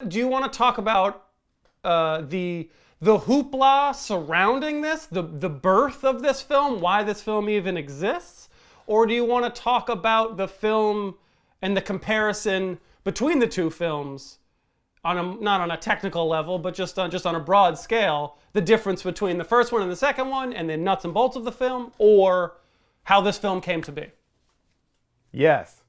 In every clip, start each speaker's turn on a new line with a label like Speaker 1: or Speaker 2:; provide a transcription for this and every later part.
Speaker 1: Do you want to talk about the hoopla surrounding this, the birth of this film, why this film even exists? Or do you want to talk about the film and the comparison between the two films not on a technical level, but just on a broad scale, the difference between the first one and the second one, and the nuts and bolts of the film, or how this film came to be?
Speaker 2: Yes.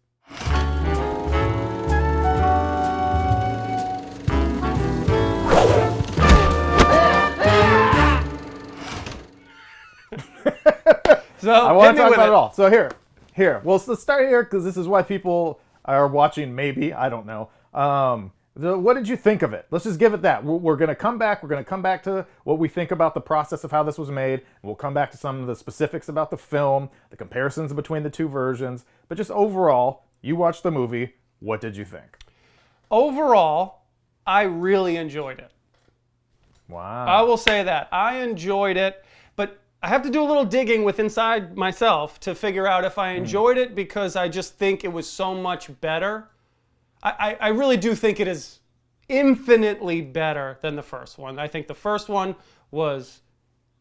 Speaker 1: So
Speaker 2: I want to talk about it all. So here. Well, let's start here because this is why people are watching. Maybe, I don't know. What did you think of it? Let's just give it that. We're going to come back. We're going to come back to what we think about the process of how this was made. We'll come back to some of the specifics about the film, the comparisons between the two versions. But just overall, you watched the movie. What did you think?
Speaker 1: Overall, I really enjoyed it.
Speaker 2: Wow.
Speaker 1: I will say that. I enjoyed it, but I have to do a little digging inside myself to figure out if I enjoyed it because I just think it was so much better. I really do think it is infinitely better than the first one. I think the first one was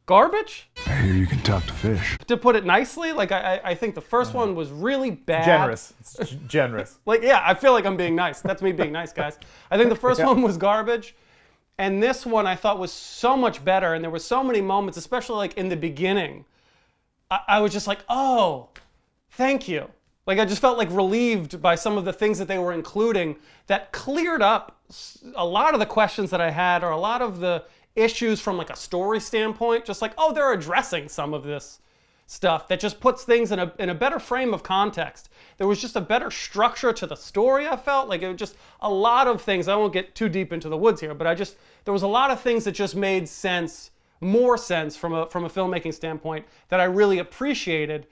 Speaker 1: garbage.
Speaker 3: I hear you can talk to fish.
Speaker 1: To put it nicely, like I think the first one was really bad.
Speaker 2: Generous. It's generous.
Speaker 1: Like, yeah, I feel like I'm being nice. That's me being nice, guys. I think the first one was garbage. And this one I thought was so much better. And there were so many moments, especially like in the beginning. I was just like, oh, thank you. Like I just felt like relieved by some of the things that they were including that cleared up a lot of the questions that I had, or a lot of the issues from like a story standpoint. Just like, oh, they're addressing some of this stuff that just puts things in a better frame of context. There was just a better structure to the story, I felt. Like it was just a lot of things. I won't get too deep into the woods here, but there was a lot of things that just made sense, more sense from a filmmaking standpoint that I really appreciated.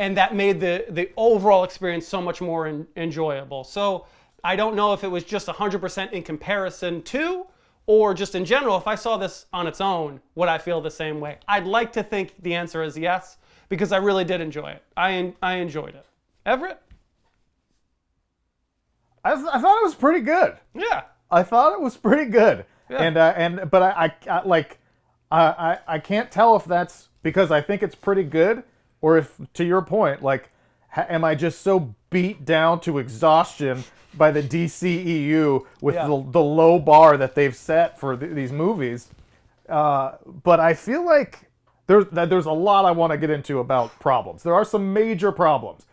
Speaker 1: And that made the overall experience so much more enjoyable. So I don't know if it was just 100% in comparison to, or just in general, if I saw this on its own, would I feel the same way? I'd like to think the answer is yes, because I really did enjoy it. I enjoyed it. Everett?
Speaker 2: I thought it was pretty good.
Speaker 1: Yeah.
Speaker 2: I thought it was pretty good.
Speaker 1: Yeah.
Speaker 2: But I can't tell if that's because I think it's pretty good, or if, to your point, like, am I just so beat down to exhaustion by the DCEU with the low bar that they've set for these movies? But I feel like there's a lot I want to get into about problems. There are some major problems,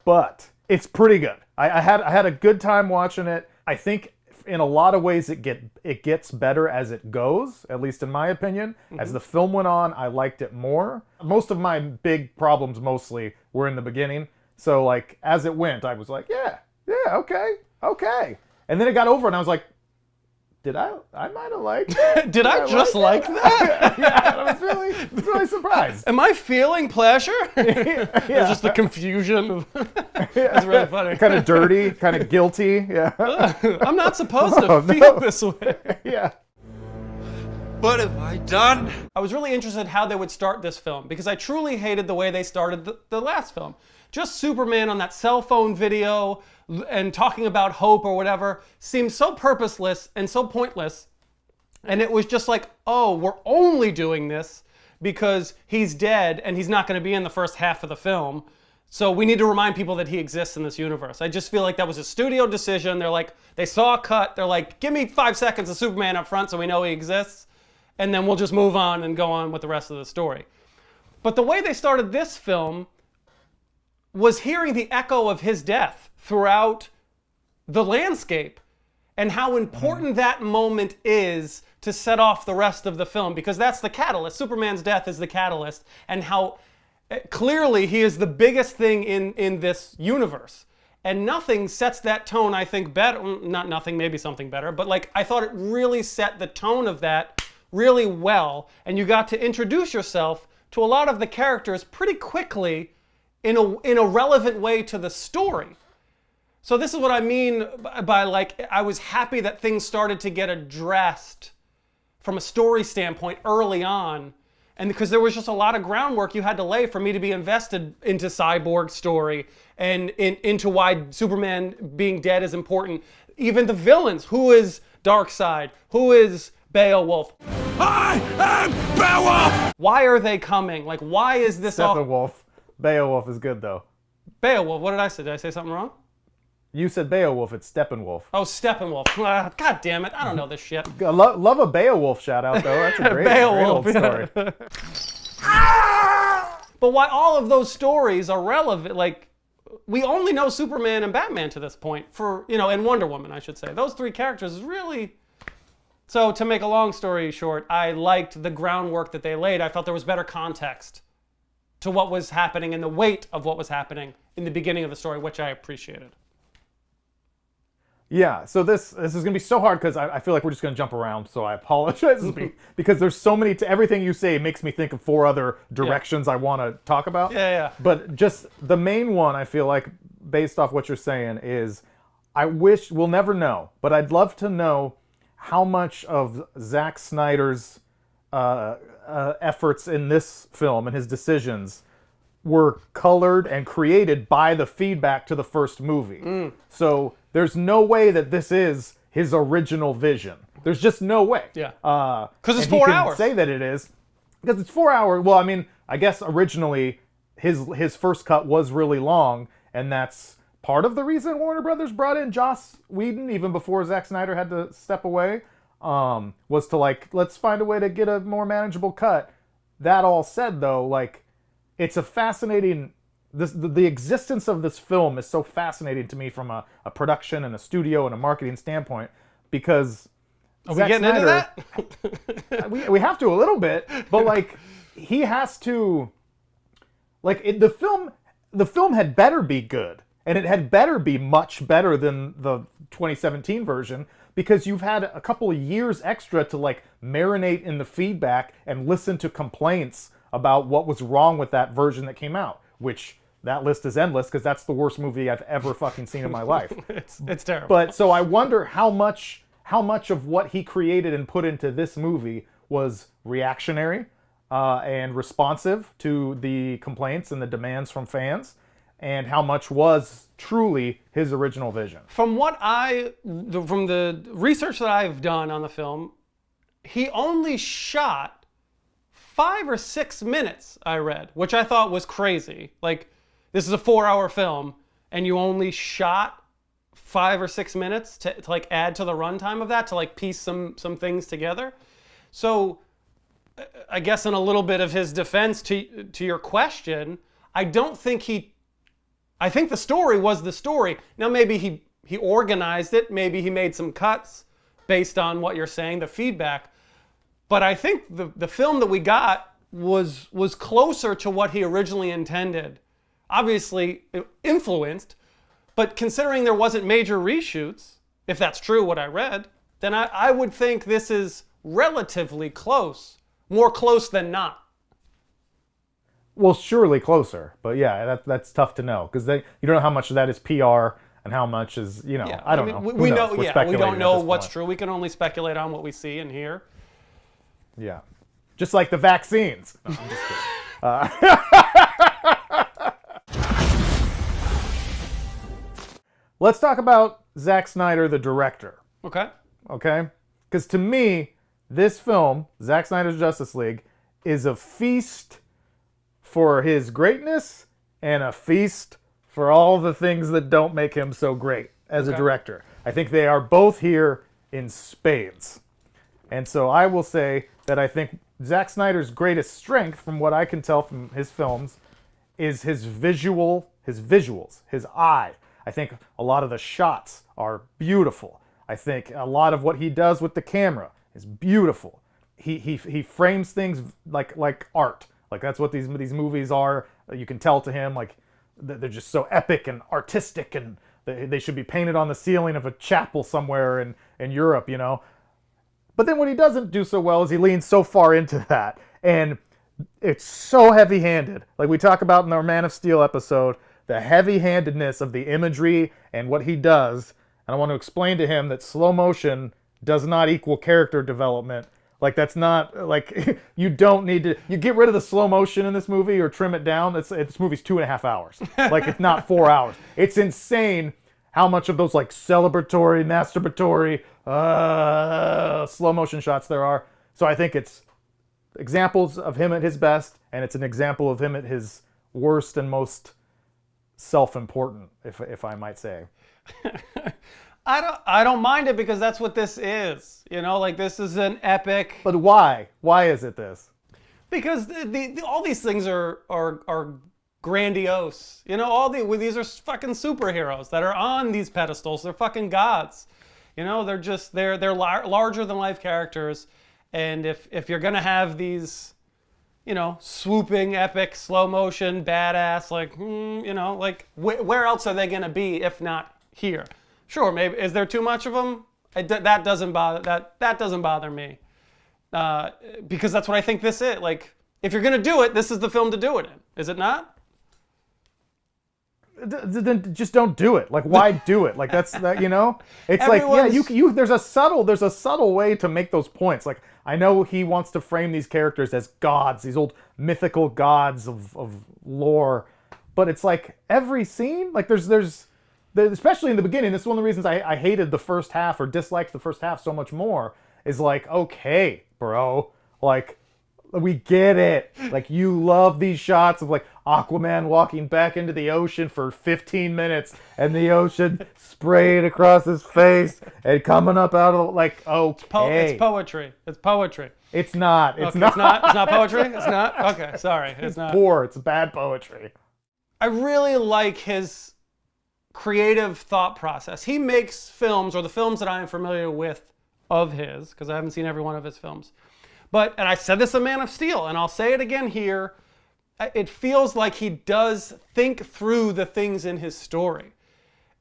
Speaker 2: but it's pretty good. I had a good time watching it. I think in a lot of ways it gets better as it goes, at least in my opinion. Mm-hmm. As the film went on, I liked it more. Most of my big problems mostly were in the beginning. So like as it went, I was like, yeah, okay. And then it got over and I was like, I might have liked it.
Speaker 1: Did I just like that?
Speaker 2: Yeah, I was really surprised.
Speaker 1: Am I feeling pleasure?
Speaker 2: Yeah.
Speaker 1: It's just the confusion. It's really funny.
Speaker 2: Kind of dirty, kind of guilty. Yeah.
Speaker 1: I'm not supposed to feel this way.
Speaker 2: Yeah.
Speaker 4: What have I done?
Speaker 1: I was really interested in how they would start this film because I truly hated the way they started the last film. Just Superman on that cell phone video and talking about hope or whatever seemed so purposeless and so pointless. And it was just like, oh, we're only doing this because he's dead and he's not going to be in the first half of the film. So we need to remind people that he exists in this universe. I just feel like that was a studio decision. They're like, they saw a cut. They're like, give me 5 seconds of Superman up front so we know he exists. And then we'll just move on and go on with the rest of the story. But the way they started this film was hearing the echo of his death throughout the landscape and how important that moment is to set off the rest of the film, because that's the catalyst. Superman's death is the catalyst, and how clearly he is the biggest thing in this universe. And nothing sets that tone, I think, better. Not nothing, maybe something better, but like I thought it really set the tone of that really well, and you got to introduce yourself to a lot of the characters pretty quickly in a relevant way to the story. So this is what I mean by like, I was happy that things started to get addressed from a story standpoint early on. And because there was just a lot of groundwork you had to lay for me to be invested into Cyborg's story and into why Superman being dead is important. even the villains. Who is Darkseid? Who is Beowulf?
Speaker 4: I am Beowulf!
Speaker 1: Why are they coming? Like, why is this all...
Speaker 2: Steppenwolf. Beowulf is good, though.
Speaker 1: Beowulf, what did I say? Did I say something wrong?
Speaker 2: You said Beowulf, it's Steppenwolf.
Speaker 1: Oh, Steppenwolf. God damn it, I don't know this shit.
Speaker 2: Love a Beowulf shout out, though. That's a great,
Speaker 1: Beowulf,
Speaker 2: great old story.
Speaker 1: But why all of those stories are relevant, like, we only know Superman and Batman to this point, and Wonder Woman, I should say. Those three characters is really... So, to make a long story short, I liked the groundwork that they laid. I felt there was better context to what was happening and the weight of what was happening in the beginning of the story, which I appreciated.
Speaker 2: Yeah, so this is going to be so hard because I feel like we're just going to jump around, so I apologize. Because there's so many, everything you say makes me think of 4 other directions I want to talk about.
Speaker 1: Yeah.
Speaker 2: But just the main one, I feel like, based off what you're saying, is I wish, we'll never know, but I'd love to know how much of Zack Snyder's efforts in this film and his decisions were colored and created by the feedback to the first movie. So there's no way that this is his original vision. There's just no way.
Speaker 1: Yeah. Because it's 4
Speaker 2: he can
Speaker 1: hours.
Speaker 2: Say that it is because it's 4 hours. Well, I mean, I guess originally his first cut was really long, and that's part of the reason Warner Brothers brought in Joss Whedon even before Zack Snyder had to step away. Was to let's find a way to get a more manageable cut. That all said, though, it's a fascinating. The existence of this film is so fascinating to me from a production and a studio and a marketing standpoint because
Speaker 1: are we getting into that?
Speaker 2: we have to a little bit, but he has to the film had better be good, and it had better be much better than the 2017 version because you've had a couple of years extra to marinate in the feedback and listen to complaints about what was wrong with that version that came out, which that list is endless because that's the worst movie I've ever fucking seen in my life.
Speaker 1: It's terrible.
Speaker 2: But so I wonder how much of what he created and put into this movie was reactionary and responsive to the complaints and the demands from fans, and how much was truly his original vision.
Speaker 1: From the research that I've done on the film, he only shot 5 or 6 minutes, I read, which I thought was crazy. This is a 4-hour film, and you only shot 5 or 6 minutes to add to the runtime of that, to piece some things together. So I guess in a little bit of his defense to your question, I think the story was the story. Now maybe he organized it, maybe he made some cuts based on what you're saying, the feedback. But I think the film that we got was closer to what he originally intended. Obviously influenced, but considering there wasn't major reshoots, if that's true what I read, then I would think this is relatively close. More close than not.
Speaker 2: Well, surely closer, but yeah, that's tough to know because you don't know how much of that is PR and how much is
Speaker 1: Yeah.
Speaker 2: I don't know.
Speaker 1: We know,
Speaker 2: We're
Speaker 1: we don't know what's
Speaker 2: point.
Speaker 1: true. We can only speculate on what we see and hear.
Speaker 2: Yeah, just like the vaccines. No, I'm just kidding. Let's talk about Zack Snyder, the director.
Speaker 1: Okay.
Speaker 2: Okay, because to me, this film, Zack Snyder's Justice League, is a feast for his greatness and a feast for all the things that don't make him so great as a director. I think they are both here in spades. And so I will say that I think Zack Snyder's greatest strength, from what I can tell from his films, is his visuals, his eye. I think a lot of the shots are beautiful. I think a lot of what he does with the camera is beautiful. He frames things like art. That's what these movies are. You can tell to him they're just so epic and artistic, and they should be painted on the ceiling of a chapel somewhere in Europe, But then what he doesn't do so well is he leans so far into that, and it's so heavy-handed. Like we talk about in our Man of Steel episode, the heavy-handedness of the imagery and what he does. And I want to explain to him that slow motion does not equal character development. That's not, you don't need to, you get rid of the slow motion in this movie or trim it down, this movie's 2.5 hours. It's not 4 hours. It's insane how much of those like celebratory, masturbatory, slow motion shots there are. So I think it's examples of him at his best, and it's an example of him at his worst and most self-important, if I might say.
Speaker 1: I don't mind it because that's what this is. You know, like this is an epic.
Speaker 2: But why? Why is it this?
Speaker 1: Because all these things are grandiose. You know, these are fucking superheroes that are on these pedestals. They're fucking gods. You know, they're larger than life characters. And if you're gonna have these, you know, swooping, epic, slow motion, badass, like, you know, like where else are they gonna be if not here? Sure, maybe is there too much of them? That doesn't bother me, because that's what I think this is. Like, if you're gonna do it, this is the film to do it in. Is it not?
Speaker 2: Then just don't do it. Like, why do it? Like, that's that, you know. It's like, yeah, you. There's a subtle way to make those points. Like, I know he wants to frame these characters as gods, these old mythical gods of lore, but it's like every scene, like there's especially in the beginning. This is one of the reasons I hated the first half or disliked the first half so much more. Is like, okay, bro, like, we get it. Like, you love these shots of like Aquaman walking back into the ocean for 15 minutes and the ocean sprayed across his face and coming up out of the, like, okay.
Speaker 1: It's poetry. It's poetry.
Speaker 2: It's not. It's
Speaker 1: okay,
Speaker 2: not.
Speaker 1: It's not poetry? It's not? Okay, sorry. It's not.
Speaker 2: Poor. It's bad poetry.
Speaker 1: I really like his creative thought process. He makes films, or the films that I am familiar with of his, because I haven't seen every one of his films. And I said this of Man of Steel, and I'll say it again here, it feels like he does think through the things in his story.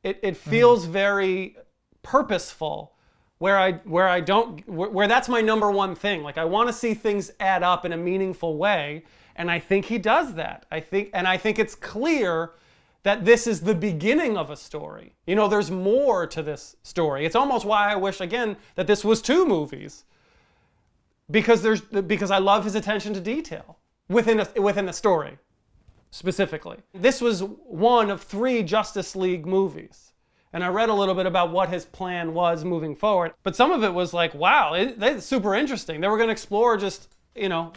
Speaker 1: It feels very purposeful, where that's my number one thing. Like, I want to see things add up in a meaningful way, and I think he does that. I think it's clear that this is the beginning of a story. You know, there's more to this story. It's almost why I wish, again, that this was 2 movies. Because I love his attention to detail within the story, specifically. This was one of 3 Justice League movies. And I read a little bit about what his plan was moving forward. But some of it was like, wow, it's super interesting. They were going to explore just, you know,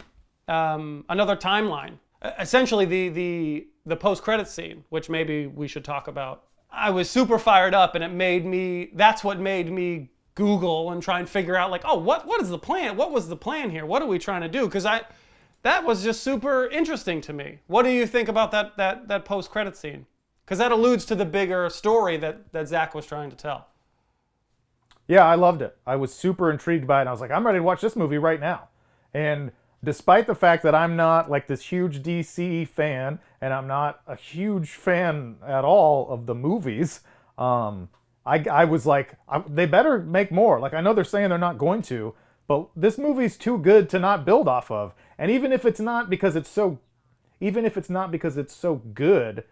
Speaker 1: another timeline. Essentially the post-credit scene, which maybe we should talk about. I was super fired up, and that's what made me Google and try and figure out, like, oh, what is the plan? What was the plan here? What are we trying to do? Because that was just super interesting to me. What do you think about that post-credit scene? Because that alludes to the bigger story that Zack was trying to tell.
Speaker 2: Yeah, I loved it. I was super intrigued by it. And I was like, I'm ready to watch this movie right now. And despite the fact that I'm not like this huge DC fan, and I'm not a huge fan at all of the movies, I was like, they better make more. Like, I know they're saying they're not going to, but this movie's too good to not build off of. And even if it's not because it's so good,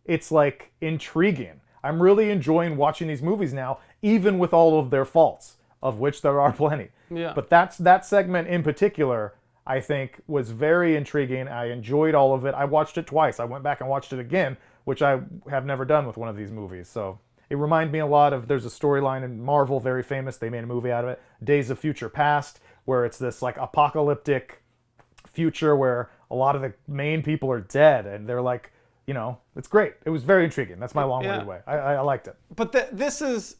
Speaker 2: it's like intriguing. I'm really enjoying watching these movies now, even with all of their faults, of which there are plenty.
Speaker 1: Yeah.
Speaker 2: But that segment in particular, I think, was very intriguing. I enjoyed all of it. I watched it twice. I went back and watched it again, which I have never done with one of these movies. So it reminded me a lot of, there's a storyline in Marvel, very famous, they made a movie out of it, Days of Future Past, where it's this like apocalyptic future where a lot of the main people are dead, and they're like, you know, it's great. It was very intriguing. That's my long-winded way. I liked it.
Speaker 1: But this is,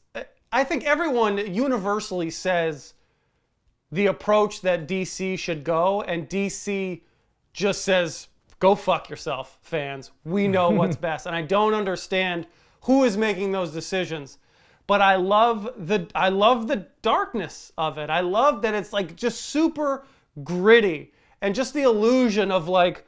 Speaker 1: I think everyone universally says the approach that DC should go, and DC just says, go fuck yourself, fans. We know what's best. And I don't understand who is making those decisions. But I love the darkness of it. I love that it's like just super gritty, and just the illusion of like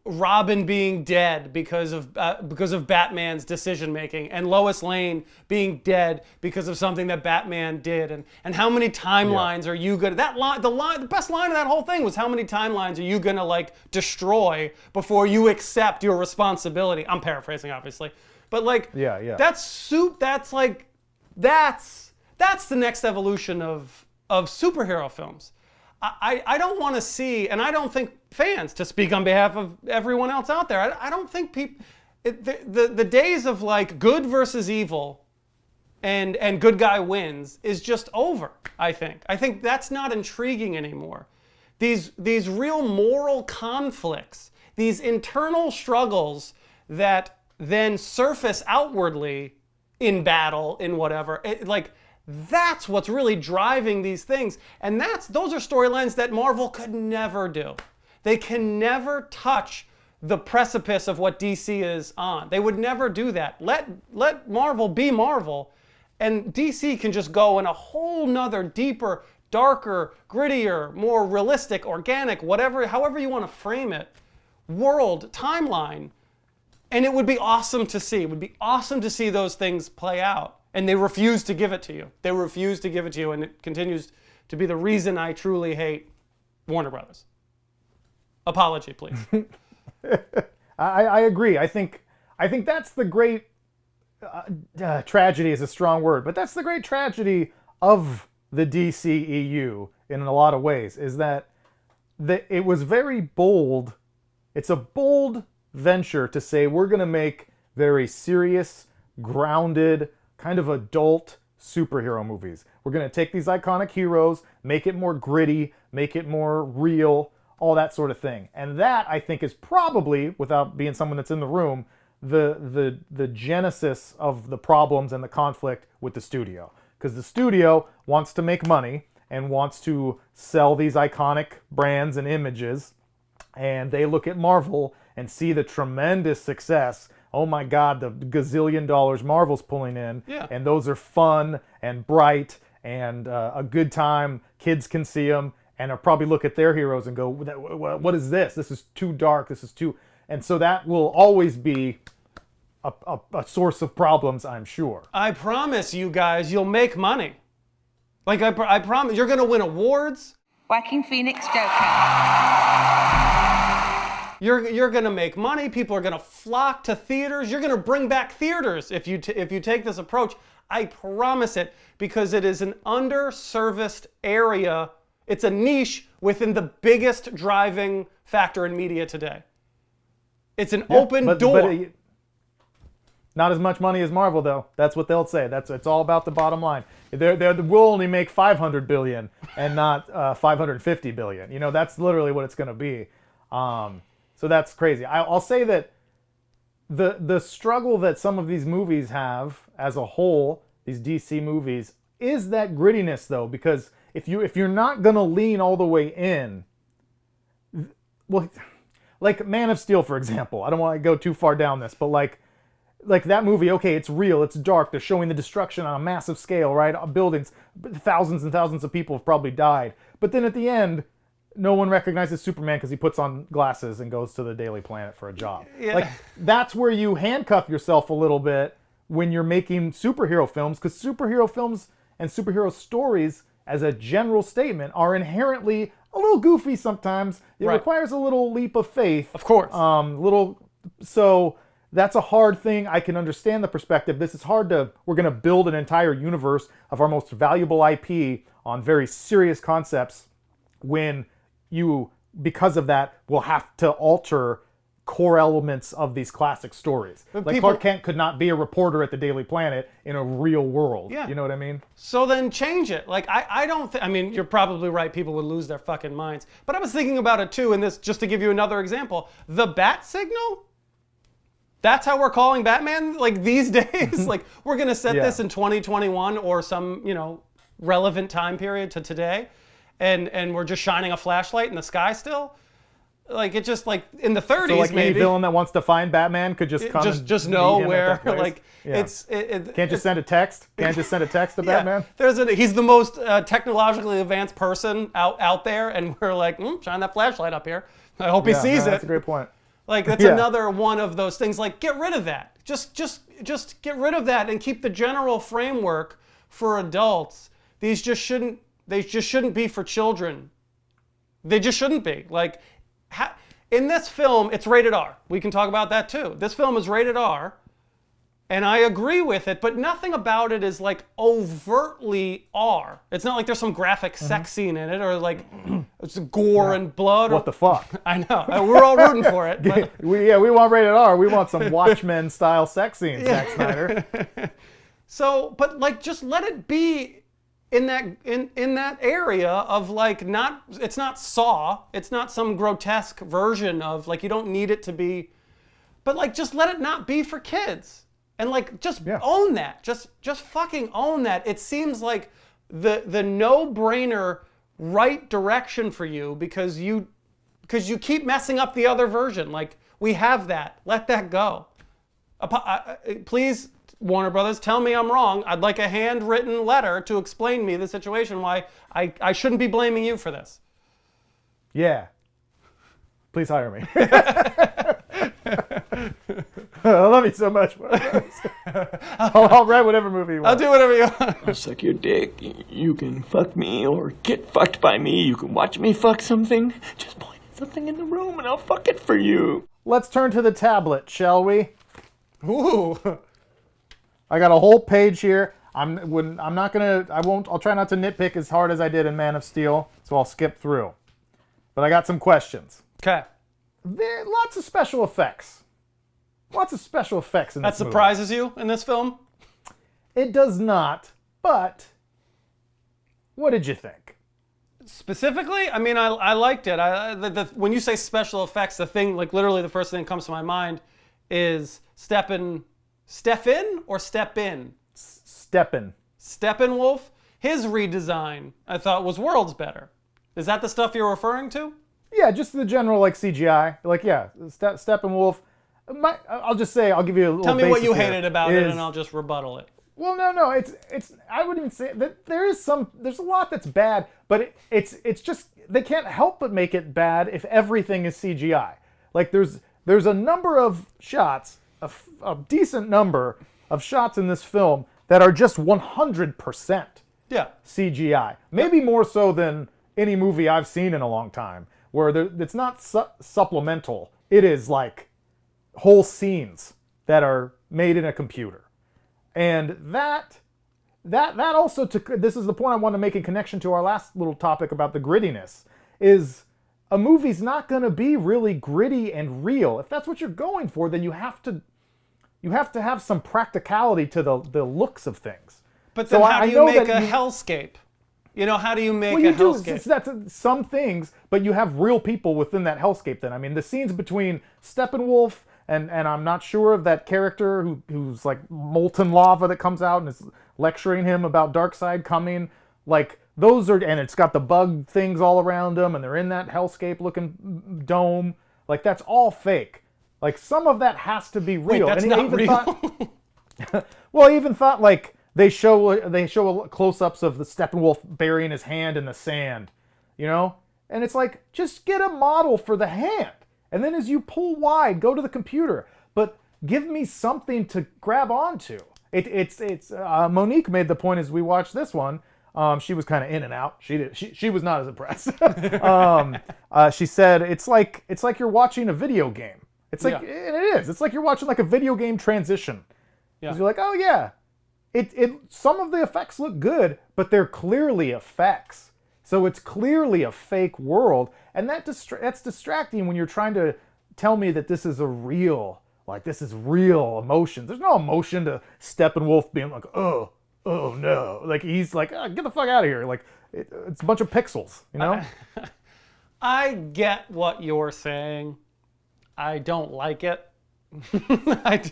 Speaker 1: Robin being dead because of Batman's decision making, and Lois Lane being dead because of something that Batman did, and how many timelines are you gonna, the best line of that whole thing was, how many timelines are you gonna like destroy before you accept your responsibility? I'm paraphrasing, obviously, but like, that's the next evolution of superhero films. I don't want to see, and I don't think fans, to speak on behalf of everyone else out there, I don't think people, the days of like good versus evil and good guy wins is just over, I think. I think that's not intriguing anymore. These real moral conflicts, these internal struggles that then surface outwardly in battle, in whatever, that's what's really driving these things. And those are storylines that Marvel could never do. They can never touch the precipice of what DC is on. They would never do that. Let Marvel be Marvel, and DC can just go in a whole nother, deeper, darker, grittier, more realistic, organic, however you want to frame it, world, timeline. And it would be awesome to see. It would be awesome to see those things play out. And they refuse to give it to you. They refuse to give it to you, and it continues to be the reason I truly hate Warner Brothers. Apology, please.
Speaker 2: I agree. I think that's the great tragedy is a strong word, but that's the great tragedy of the DCEU in a lot of ways, is that it was very bold. It's a bold venture to say we're going to make very serious, grounded, kind of adult superhero movies. We're going to take these iconic heroes, make it more gritty, make it more real, all that sort of thing. And that, I think, is probably, without being someone that's in the room, the genesis of the problems and the conflict with the studio. Because the studio wants to make money and wants to sell these iconic brands and images, and they look at Marvel and see the tremendous success. Oh my God, the gazillion dollars Marvel's pulling in.
Speaker 1: Yeah.
Speaker 2: And those are fun and bright and a good time. Kids can see them and they'll probably look at their heroes and go, what is this? This is too dark. This is too... And so that will always be a source of problems, I'm sure.
Speaker 1: I promise you guys, you'll make money. Like, I promise, you're going to win awards.
Speaker 3: Whacking Phoenix Joker.
Speaker 1: You're going to make money. People are going to flock to theaters. You're going to bring back theaters if you take this approach. I promise it, because it is an underserviced area. It's a niche within the biggest driving factor in media today. It's an open door.
Speaker 2: But not as much money as Marvel, though. That's what they'll say. It's all about the bottom line. We'll only make 500 billion and not 550 billion. You know, that's literally what it's going to be. So that's crazy. I'll say that the struggle that some of these movies have as a whole, these DC movies, is that grittiness, though, because if you're not going to lean all the way in, well, like Man of Steel, for example. I don't want to go too far down this, but like that movie, okay, it's real, it's dark, they're showing the destruction on a massive scale, right? Buildings, thousands and thousands of people have probably died. But then at the end, no one recognizes Superman because he puts on glasses and goes to the Daily Planet for a job.
Speaker 1: Yeah.
Speaker 2: Like, that's where you handcuff yourself a little bit when you're making superhero films, because superhero films and superhero stories, as a general statement, are inherently a little goofy sometimes. It
Speaker 1: Right.
Speaker 2: requires a little leap of faith.
Speaker 1: Of course.
Speaker 2: So that's a hard thing. I can understand the perspective. This is hard we're going to build an entire universe of our most valuable IP on very serious concepts when you, because of that, will have to alter core elements of these classic stories.
Speaker 1: But
Speaker 2: like Clark Kent could not be a reporter at the Daily Planet in a real world.
Speaker 1: Yeah.
Speaker 2: You know what I mean?
Speaker 1: So then change it. Like, I don't think, I mean, you're probably right, people would lose their fucking minds. But I was thinking about it too, and this, just to give you another example, the bat signal? That's how we're calling Batman, like, these days? Like, we're gonna set this in 2021 or some, relevant time period to today, and we're just shining a flashlight in the sky still? Like, it just, like, in the 30s,
Speaker 2: So like
Speaker 1: maybe.
Speaker 2: any villain that wants to find Batman could just come and
Speaker 1: just know
Speaker 2: meet him
Speaker 1: where,
Speaker 2: at that place.
Speaker 1: like,
Speaker 2: Yeah. Can't just send a text? Can't just send a text to
Speaker 1: Yeah,
Speaker 2: Batman?
Speaker 1: he's the most technologically advanced person out there, and we're like, shine that flashlight up here. I hope he sees it.
Speaker 2: That's a great point.
Speaker 1: Like, that's another one of those things. Like, get rid of that. Just get rid of that and keep the general framework for adults. They just shouldn't be for children. They just shouldn't be. Like, in this film, it's rated R. We can talk about that too. This film is rated R, and I agree with it, but nothing about it is like overtly R. It's not like there's some graphic sex scene in it, or like it's gore and blood.
Speaker 2: What the fuck?
Speaker 1: I know. We're all rooting for it. But
Speaker 2: we want rated R. We want some Watchmen style sex scenes, Zack Snyder.
Speaker 1: So, but like, just let it be in that area of like, it's not Saw, it's not some grotesque version of like, you don't need it to be, but like, just let it not be for kids, and like, just own that, just fucking own that. It seems like the no-brainer right direction for you because you keep messing up the other version. Like, we have that, let that go. Please, Warner Brothers, tell me I'm wrong. I'd like a handwritten letter to explain me the situation, why I shouldn't be blaming you for this.
Speaker 2: Yeah. Please hire me. I love you so much. I'll write whatever movie you want.
Speaker 1: I'll do whatever you want.
Speaker 5: I'll suck your dick. You can fuck me or get fucked by me. You can watch me fuck something. Just point at something in the room and I'll fuck it for you.
Speaker 2: Let's turn to the tablet, shall we?
Speaker 1: Ooh.
Speaker 2: I got a whole page here. I'll try not to nitpick as hard as I did in Man of Steel, so I'll skip through. But I got some questions.
Speaker 1: Okay.
Speaker 2: There lots of special effects. Lots of special effects in this movie.
Speaker 1: That surprises you in this film?
Speaker 2: It does not, but what did you think?
Speaker 1: Specifically, I mean, I liked it. When you say special effects, the thing, like literally the first thing that comes to my mind is Steppenwolf? Steppenwolf. His redesign, I thought, was worlds better. Is that the stuff you're referring to?
Speaker 2: Yeah, just the general like CGI. Like, yeah, Steppenwolf. I'll just say, I'll give you a little.
Speaker 1: Tell me what you
Speaker 2: here,
Speaker 1: hated about it, and I'll just rebuttal it.
Speaker 2: Well, no, it's. I wouldn't even say that there's a lot that's bad, but it's just they can't help but make it bad if everything is CGI. Like there's a number of shots, a decent number of shots in this film that are just 100% CGI. Maybe more so than any movie I've seen in a long time, where it's not supplemental. It is like whole scenes that are made in a computer. And that also, this is the point I want to make in connection to our last little topic about the grittiness, is a movie's not going to be really gritty and real. If that's what you're going for, then you have to have some practicality to the looks of things.
Speaker 1: But then how do you make a hellscape? You know, how do you make a hellscape?
Speaker 2: That's some things, but you have real people within that hellscape then. I mean, the scenes between Steppenwolf and I'm not sure of that character who's like molten lava that comes out and is lecturing him about Darkseid coming. Like, those are, and it's got the bug things all around them, and they're in that hellscape looking dome. Like, that's all fake. Like, some of that has to be real.
Speaker 1: Wait, that's not real?
Speaker 2: Well, I even thought, like, they show close-ups of the Steppenwolf burying his hand in the sand, you know? And it's like, just get a model for the hand. And then as you pull wide, go to the computer. But give me something to grab onto. Monique made the point as we watched this one. She was kind of in and out. She was not as impressed. She said it's like you're watching a video game. It's like, and it is. It's like you're watching like a video game transition. Because you're like, oh yeah, some of the effects look good, but they're clearly effects. So it's clearly a fake world, and that's distracting when you're trying to tell me that this is this is real emotions. There's no emotion to Steppenwolf being like, oh no. Like, he's like, get the fuck out of here. Like, it's a bunch of pixels, you know?
Speaker 1: I get what you're saying. I don't like it.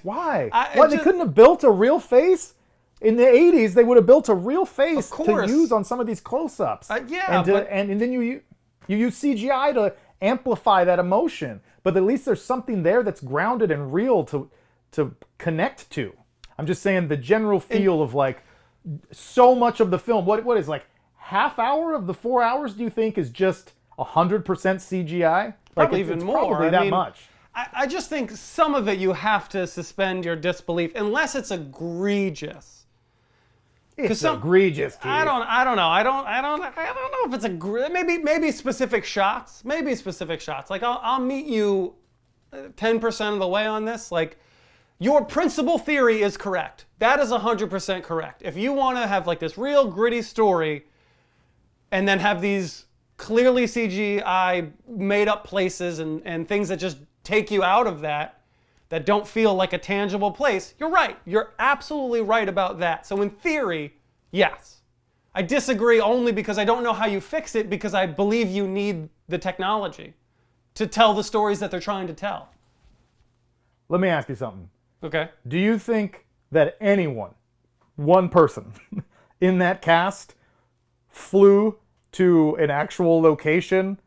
Speaker 2: Why? They couldn't have built a real face? In the 80s, they would have built a real face to use on some of these close-ups. And then you use CGI to amplify that emotion. But at least there's something there that's grounded and real to connect to. I'm just saying the general feel of like so much of the film. What is like half hour of the 4 hours? Do you think is just 100% CGI?
Speaker 1: Probably even more.
Speaker 2: Probably that much.
Speaker 1: I just think some of it you have to suspend your disbelief unless it's egregious.
Speaker 2: It's egregious, Keith.
Speaker 1: I don't know. I don't know if it's maybe specific shots. Maybe specific shots. Like I'll meet you 10% of the way on this. Like, your principal theory is correct. That is 100% correct. If you want to have like this real gritty story, and then have these clearly CGI made up places and things that just take you out of that, that don't feel like a tangible place, you're right. You're absolutely right about that. So in theory, yes. I disagree only because I don't know how you fix it, because I believe you need the technology to tell the stories that they're trying to tell.
Speaker 2: Let me ask you something.
Speaker 1: Okay.
Speaker 2: Do you think that anyone, one person in that cast, flew to an actual location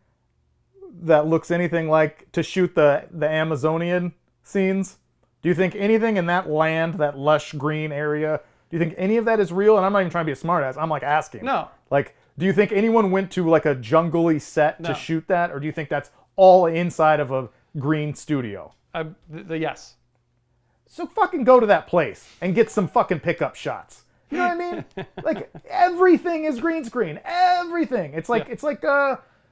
Speaker 2: that looks anything like to shoot the Amazonian scenes? Do you think anything in that land, that lush green area, do you think any of that is real? And I'm not even trying to be a smartass. I'm like asking.
Speaker 1: No.
Speaker 2: Like, do you think anyone went to like a jungle-y set
Speaker 1: No.
Speaker 2: to shoot that? Or do you think that's all inside of a green studio?
Speaker 1: Yes.
Speaker 2: So fucking go to that place and get some fucking pickup shots. You know what I mean? Like, everything is green screen. Everything. It's like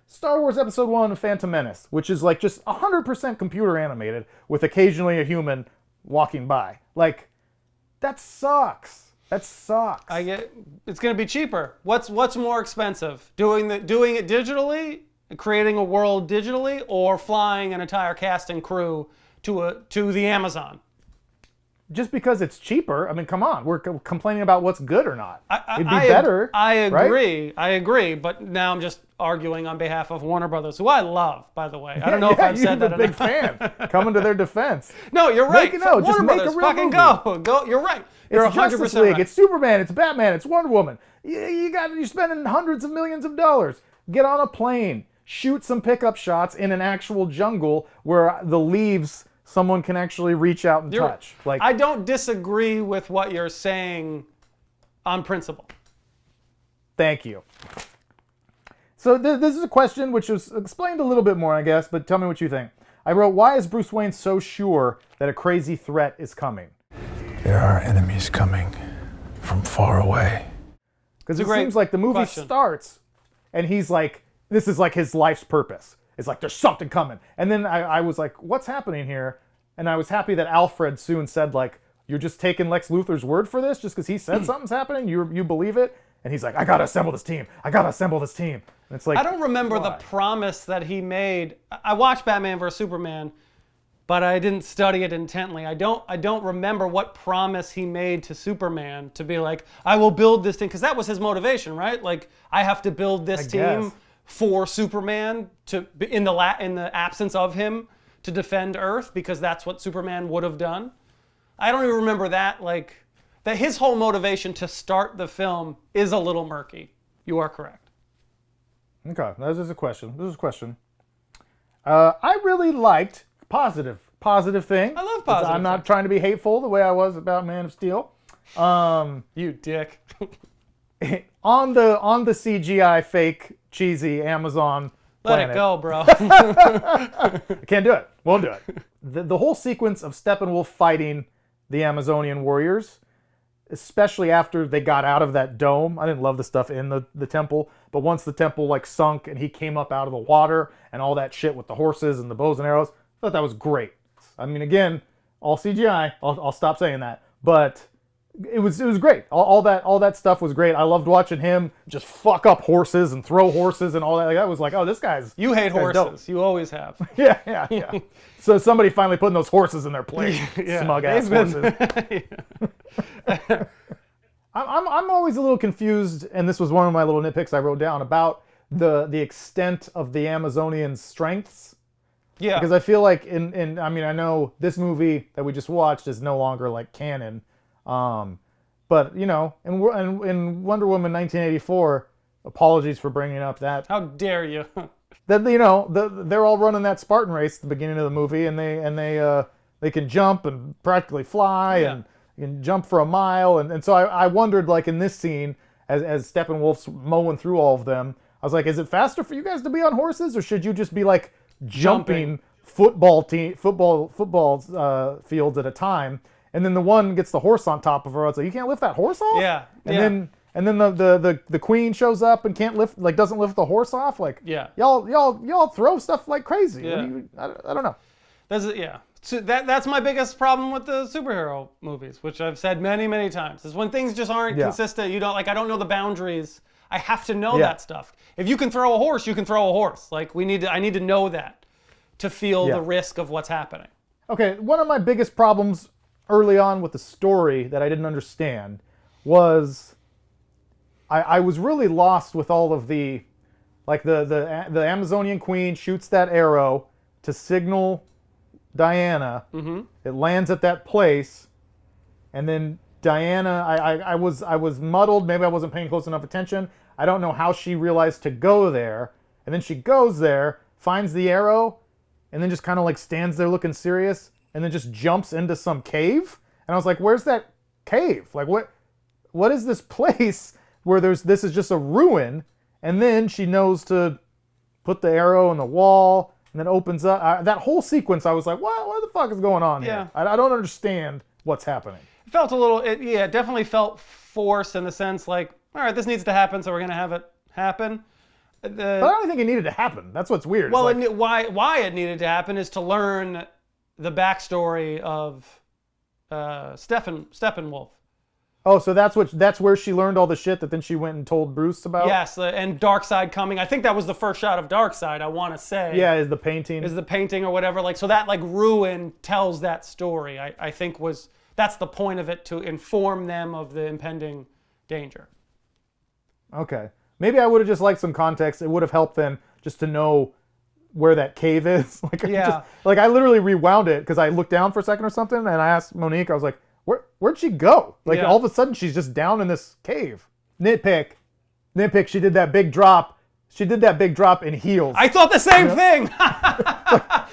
Speaker 2: Star Wars Episode 1 Phantom Menace, which is like just 100% computer animated with occasionally a human walking by. Like, that sucks. That sucks.
Speaker 1: I get it's going to be cheaper. What's more expensive? Doing it digitally, creating a world digitally, or flying an entire cast and crew to the Amazon?
Speaker 2: Just because it's cheaper, I mean, come on. We're complaining about what's good or not. It'd be
Speaker 1: I
Speaker 2: better.
Speaker 1: I agree.
Speaker 2: Right?
Speaker 1: I agree. But now I'm just arguing on behalf of Warner Brothers, who I love, by the way. I don't know if I've said that
Speaker 2: You're a big fan. Coming to their defense.
Speaker 1: No, you're right.
Speaker 2: Make it, no, just
Speaker 1: Warner
Speaker 2: make
Speaker 1: Brothers,
Speaker 2: a real
Speaker 1: fucking
Speaker 2: movie.
Speaker 1: go. You're right. You're
Speaker 2: It's
Speaker 1: 100%
Speaker 2: Justice League.
Speaker 1: right.
Speaker 2: It's Superman. It's Batman. It's Wonder Woman. You're spending hundreds of millions of dollars. Get on a plane. Shoot some pickup shots in an actual jungle where the leaves someone can actually reach out and touch. Like,
Speaker 1: I don't disagree with what you're saying on principle.
Speaker 2: Thank you. So this is a question which was explained a little bit more, I guess, but tell me what you think. I wrote, why is Bruce Wayne so sure that a crazy threat is coming?
Speaker 6: There are enemies coming from far away.
Speaker 2: Because it
Speaker 1: great
Speaker 2: seems like the movie
Speaker 1: question.
Speaker 2: starts and he's like, this is like his life's purpose. It's like, there's something coming. And then I was like, what's happening here? And I was happy that Alfred soon said, like, you're just taking Lex Luthor's word for this just because he said something's happening? You believe it? And he's like, I gotta assemble this team. And it's like,
Speaker 1: I don't remember the
Speaker 2: why?
Speaker 1: promise that he made. I watched Batman vs. Superman, but I didn't study it intently. I don't remember what promise he made to Superman to be like, I will build this thing, because that was his motivation, right? Like, I have to build this team
Speaker 2: guess.
Speaker 1: for Superman to in the absence of him to defend Earth, because that's what Superman would have done. I don't even remember that. Like, that his whole motivation to start the film is a little murky. You are correct.
Speaker 2: Okay, this is a question. I really liked positive thing.
Speaker 1: I love positive
Speaker 2: I'm not
Speaker 1: thing.
Speaker 2: trying to be hateful the way I was about Man of Steel.
Speaker 1: You dick.
Speaker 2: On the CGI fake cheesy Amazon
Speaker 1: Let
Speaker 2: planet.
Speaker 1: it go, bro.
Speaker 2: I can't do it. Won't do it. The whole sequence of Steppenwolf fighting the Amazonian warriors, especially after they got out of that dome. I didn't love the stuff in the temple, but once the temple like sunk and he came up out of the water and all that shit with the horses and the bows and arrows, I thought that was great. I mean, again, all CGI. I'll stop saying that, but it was great. All that stuff was great. I loved watching him just fuck up horses and throw horses and all that. Like, I was like, oh, this guy's
Speaker 1: You hate
Speaker 2: this guy's
Speaker 1: horses.
Speaker 2: dope.
Speaker 1: You always have.
Speaker 2: Yeah. So somebody finally putting those horses in their place.
Speaker 1: Yeah,
Speaker 2: Smug ass
Speaker 1: they've
Speaker 2: horses. I'm always a little confused, and this was one of my little nitpicks I wrote down about the extent of the Amazonians' strengths.
Speaker 1: Yeah.
Speaker 2: Because I feel like I know this movie that we just watched is no longer like canon, but you know, in Wonder Woman 1984, apologies for bringing up that.
Speaker 1: How dare you?
Speaker 2: That you know, they're all running that Spartan race at the beginning of the movie, and they can jump and practically fly and can jump for a mile, and so I wondered, like in this scene, as Steppenwolf's mowing through all of them, I was like, is it faster for you guys to be on horses, or should you just be like jumping football fields at a time? And then the one gets the horse on top of her. I was like, you can't lift that horse off?
Speaker 1: Yeah.
Speaker 2: And then the queen shows up and doesn't lift the horse off. Like,
Speaker 1: Yeah.
Speaker 2: y'all throw stuff like crazy.
Speaker 1: Yeah.
Speaker 2: I don't know.
Speaker 1: So that's my biggest problem with the superhero movies, which I've said many, many times, is when things just aren't consistent. You don't I don't know the boundaries. I have to know that stuff. If you can throw a horse, you can throw a horse. Like I need to know that to feel the risk of what's happening.
Speaker 2: Okay, one of my biggest problems early on with the story that I didn't understand was I was really lost with all of the, like the Amazonian queen shoots that arrow to signal Diana. Mm-hmm. It lands at that place, and then Diana, I was muddled. Maybe I wasn't paying close enough attention. I don't know how she realized to go there, and then she goes there, finds the arrow, and then just kind of like stands there looking serious, and then just jumps into some cave. And I was like, "Where's that cave? Like, what is this place where this is just a ruin?" And then she knows to put the arrow in the wall, and then opens up. That whole sequence, I was like, what the fuck is going on here? I don't understand what's happening.
Speaker 1: It felt a little, it definitely felt forced in the sense like, all right, this needs to happen, so we're going to have it happen.
Speaker 2: But I don't think it needed to happen. That's what's weird.
Speaker 1: Well, why it needed to happen is to learn the backstory of Steppenwolf.
Speaker 2: Oh, so that's where she learned all the shit that then she went and told Bruce about?
Speaker 1: Yes, and Darkseid coming. I think that was the first shot of Darkseid, I want to say.
Speaker 2: Yeah, is the painting.
Speaker 1: Is the painting or whatever. Like, so that like ruin tells that story, I think that's the point of it, to inform them of the impending danger.
Speaker 2: Okay. Maybe I would have just liked some context. It would have helped then just to know where that cave is. I literally rewound it because I looked down for a second or something, and I asked Monique, I was like, where'd she go? All of a sudden she's just down in this cave. Nitpick, she did that big drop. She did that big drop in heels.
Speaker 1: I thought the same thing.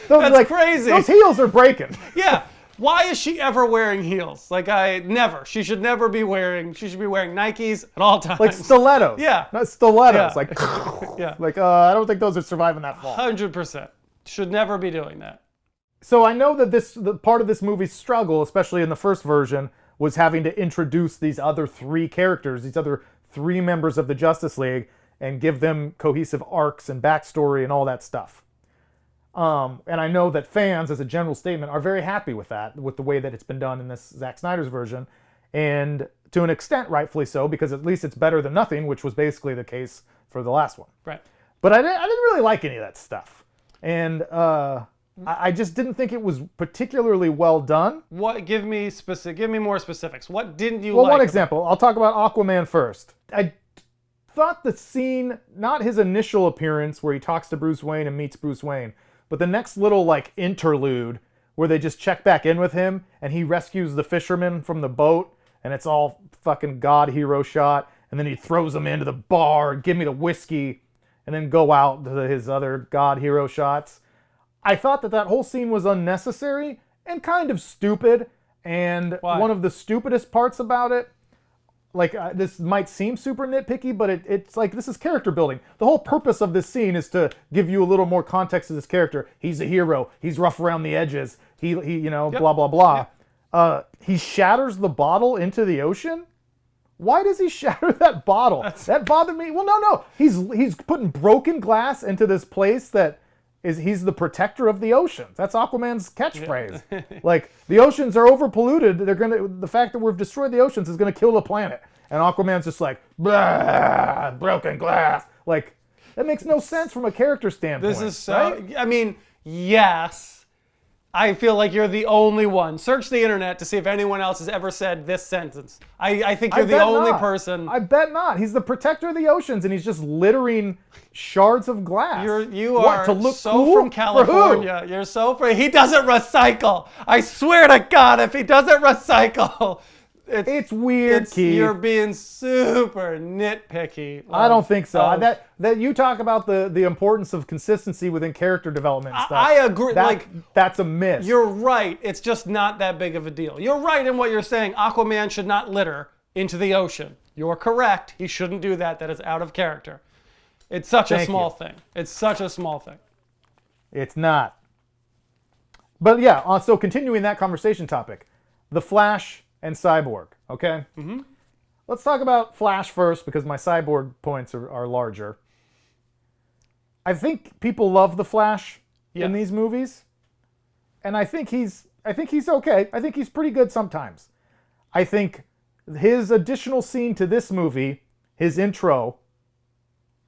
Speaker 1: That's crazy.
Speaker 2: Those heels are breaking.
Speaker 1: Yeah. Why is she ever wearing heels? Never. She should be wearing Nikes at all times.
Speaker 2: Like stilettos.
Speaker 1: Yeah.
Speaker 2: Not stilettos.
Speaker 1: Yeah.
Speaker 2: I don't think those are surviving that fall.
Speaker 1: 100%. Should never be doing that.
Speaker 2: So I know that the part of this movie's struggle, especially in the first version, was having to introduce these other three characters, these other three members of the Justice League, and give them cohesive arcs and backstory and all that stuff. And I know that fans, as a general statement, are very happy with that, with the way that it's been done in this Zack Snyder's version. And to an extent, rightfully so, because at least it's better than nothing, which was basically the case for the last one.
Speaker 1: Right.
Speaker 2: But I didn't really like any of that stuff. And I just didn't think it was particularly well done.
Speaker 1: What? Give me more specifics. What didn't you like?
Speaker 2: Well, one example. I'll talk about Aquaman first. I thought the scene, not his initial appearance where he talks to Bruce Wayne and meets Bruce Wayne, but the next little interlude where they just check back in with him and he rescues the fisherman from the boat, and it's all fucking God hero shot, and then he throws him into the bar, give me the whiskey, and then go out to his other God hero shots. I thought that whole scene was unnecessary and kind of stupid. And one of the stupidest parts about it, this might seem super nitpicky, but it's like, this is character building. The whole purpose of this scene is to give you a little more context to this character. He's a hero. He's rough around the edges. He blah, blah, blah. Yep. He shatters the bottle into the ocean. Why does he shatter that bottle? That bothered me. Well, no. He's putting broken glass into this place that he's the protector of the oceans. That's Aquaman's catchphrase. Yeah. The oceans are overpolluted. The fact that we've destroyed the oceans is gonna kill the planet. And Aquaman's just like, blah, broken glass. That makes no sense from a character standpoint.
Speaker 1: This is so, right? I mean, yes. I feel like you're the only one. Search the internet to see if anyone else has ever said this sentence. I think you're the only person.
Speaker 2: I bet not. He's the protector of the oceans, and he's just littering shards of glass.
Speaker 1: You are to look so cool? From California. You're so he doesn't recycle. I swear to God, if he doesn't recycle,
Speaker 2: it's weird, Keith.
Speaker 1: You're being super nitpicky.
Speaker 2: I don't think so. That you talk about the importance of consistency within character development and stuff.
Speaker 1: I agree.
Speaker 2: That's a miss.
Speaker 1: You're right. It's just not that big of a deal. You're right in what you're saying. Aquaman should not litter into the ocean. You're correct. He shouldn't do that. That is out of character. It's such a small thing. It's such a small thing.
Speaker 2: It's not. But yeah, so continuing that conversation topic, The Flash and Cyborg, okay? Mm-hmm. Let's talk about Flash first because my Cyborg points are larger. I think people love the Flash in these movies, and I think he's okay. I think he's pretty good sometimes. I think his additional scene to this movie, his intro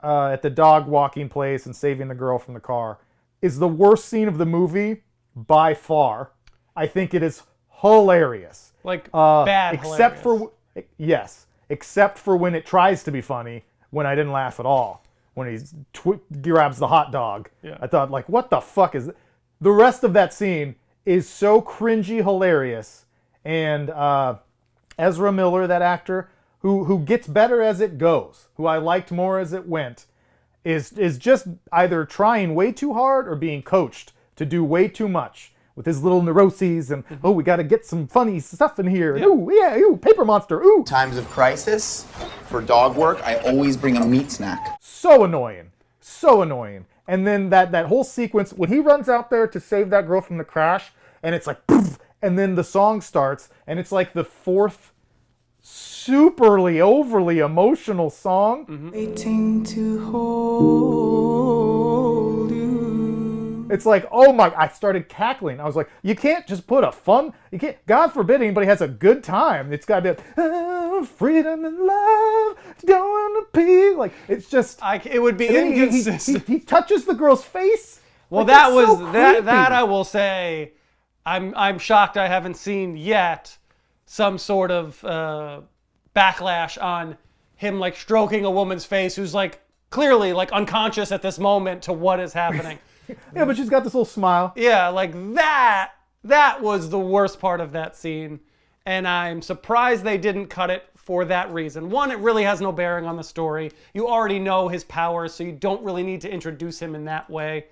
Speaker 2: at the dog walking place and saving the girl from the car, is the worst scene of the movie by far. I think it is hilarious.
Speaker 1: Like bad
Speaker 2: except
Speaker 1: hilarious.
Speaker 2: except for when it tries to be funny, when I didn't laugh at all. When he grabs the hot dog.
Speaker 1: Yeah.
Speaker 2: I thought, like, what the fuck is... The rest of that scene is so cringy hilarious. And Ezra Miller, that actor, who gets better as it goes, who I liked more as it went, is just either trying way too hard or being coached to do way too much with his little neuroses and, oh, we got to get some funny stuff in here.
Speaker 1: Yep.
Speaker 2: Ooh, yeah, ooh, paper monster, ooh.
Speaker 7: Times of crisis, for dog work, I always bring a meat snack.
Speaker 2: So annoying. So annoying. And then that whole sequence, when he runs out there to save that girl from the crash, and it's like, poof, and then the song starts, and it's like the fourth superly, overly emotional song.
Speaker 8: Waiting to hold you.
Speaker 2: It's like, oh my, I started cackling. I was like, you can't just put you can't, God forbid anybody has a good time. It's got to be, freedom and love, don't want to be. Like, it's just.
Speaker 1: It would be inconsistent.
Speaker 2: He touches the girl's face.
Speaker 1: Well,
Speaker 2: Like,
Speaker 1: that
Speaker 2: it's
Speaker 1: was,
Speaker 2: so
Speaker 1: that
Speaker 2: creepy.
Speaker 1: I will say, I'm shocked I haven't seen yet some sort of backlash on him like stroking a woman's face who's like clearly like unconscious at this moment to what is happening.
Speaker 2: Yeah, but she's got this little smile.
Speaker 1: Yeah, like that was the worst part of that scene. And I'm surprised they didn't cut it for that reason. One, it really has no bearing on the story. You already know his powers, so you don't really need to introduce him in that way.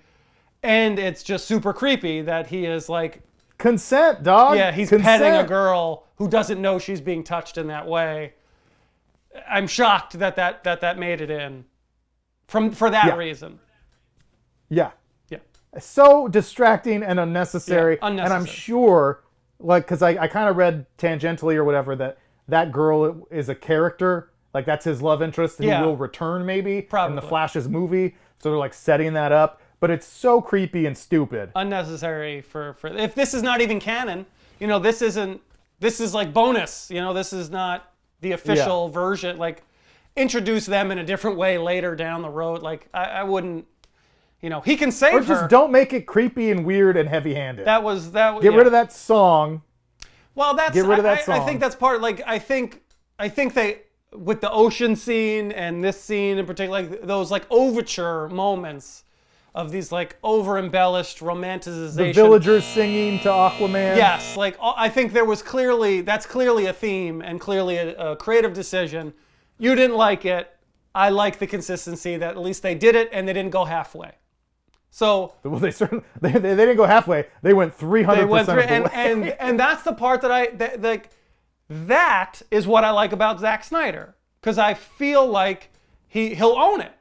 Speaker 1: And it's just super creepy that he is like,
Speaker 2: Consent, dog.
Speaker 1: yeah, he's
Speaker 2: Consent.
Speaker 1: petting a girl who doesn't know she's being touched in that way. I'm shocked that made it in for that
Speaker 2: Yeah.
Speaker 1: reason.
Speaker 2: Yeah.
Speaker 1: Yeah.
Speaker 2: So distracting and unnecessary.
Speaker 1: Yeah,
Speaker 2: And I'm
Speaker 1: unnecessary.
Speaker 2: sure, like, because I kind of read tangentially or whatever that girl is a character. Like, that's his love interest who
Speaker 1: Yeah.
Speaker 2: will return maybe in the
Speaker 1: Probably.
Speaker 2: Flash's movie. So they're like setting that up. But it's so creepy and stupid.
Speaker 1: Unnecessary for if this is not even canon, this is like bonus, this is not the official version. Like, introduce them in a different way later down the road. Like, I wouldn't, he can save
Speaker 2: Or
Speaker 1: her.
Speaker 2: just don't make it creepy and weird and heavy-handed.
Speaker 1: That was
Speaker 2: Get
Speaker 1: yeah.
Speaker 2: rid of that song.
Speaker 1: Well, that's
Speaker 2: Get rid of that
Speaker 1: I
Speaker 2: song.
Speaker 1: think that's part. Like, I think they, with the ocean scene and this scene in particular, like those like overture moments of these like over-embellished romanticization.
Speaker 2: The villagers singing to Aquaman.
Speaker 1: Yes, like I think that's clearly a theme and clearly a creative decision. You didn't like it. I like the consistency that at least they did it and they didn't go halfway. So
Speaker 2: Well, they certainly they didn't go halfway. They went 300%
Speaker 1: they went through,
Speaker 2: of the way.
Speaker 1: and that's the part that is what I like about Zack Snyder, because I feel like he'll own it.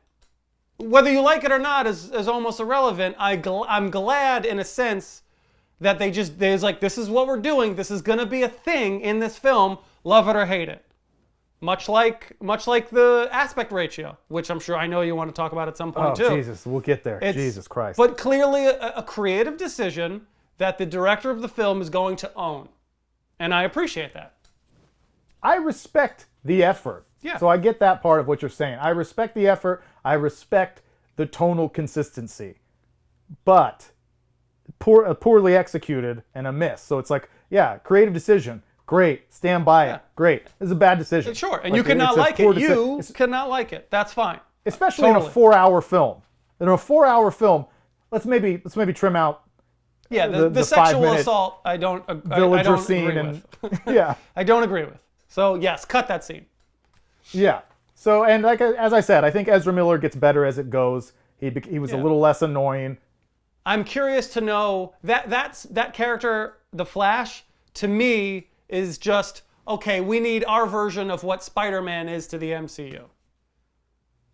Speaker 1: Whether you like it or not is almost irrelevant. I'm glad in a sense that there's like, this is what we're doing. This is gonna be a thing in this film. Love it or hate it. Much like the aspect ratio, which I know you want to talk about at some point
Speaker 2: Oh,
Speaker 1: too.
Speaker 2: Jesus, we'll get there. Jesus Christ.
Speaker 1: But clearly a creative decision that the director of the film is going to own. And I appreciate that.
Speaker 2: I respect the effort.
Speaker 1: Yeah.
Speaker 2: So I get that part of what you're saying. I respect the effort. I respect the tonal consistency. But poorly executed and a miss. So it's like, yeah, creative decision. Great. Stand by it. Great. This is a bad decision.
Speaker 1: Sure. And
Speaker 2: Like,
Speaker 1: you cannot
Speaker 2: it's a
Speaker 1: like
Speaker 2: poor
Speaker 1: it. You cannot like it. That's fine.
Speaker 2: Especially in a
Speaker 1: Totally.
Speaker 2: 4-hour film. In a 4-hour film, let's maybe trim out
Speaker 1: Yeah,
Speaker 2: the
Speaker 1: the sexual
Speaker 2: 5-minute
Speaker 1: assault, I don't
Speaker 2: villager
Speaker 1: agree
Speaker 2: scene and
Speaker 1: with.
Speaker 2: yeah.
Speaker 1: I don't agree with. So yes, cut that scene.
Speaker 2: Yeah. So, and like as I said, I think Ezra Miller gets better as it goes. He was a little less annoying.
Speaker 1: I'm curious to know that character, the Flash, to me is just, okay, we need our version of what Spider-Man is to the MCU.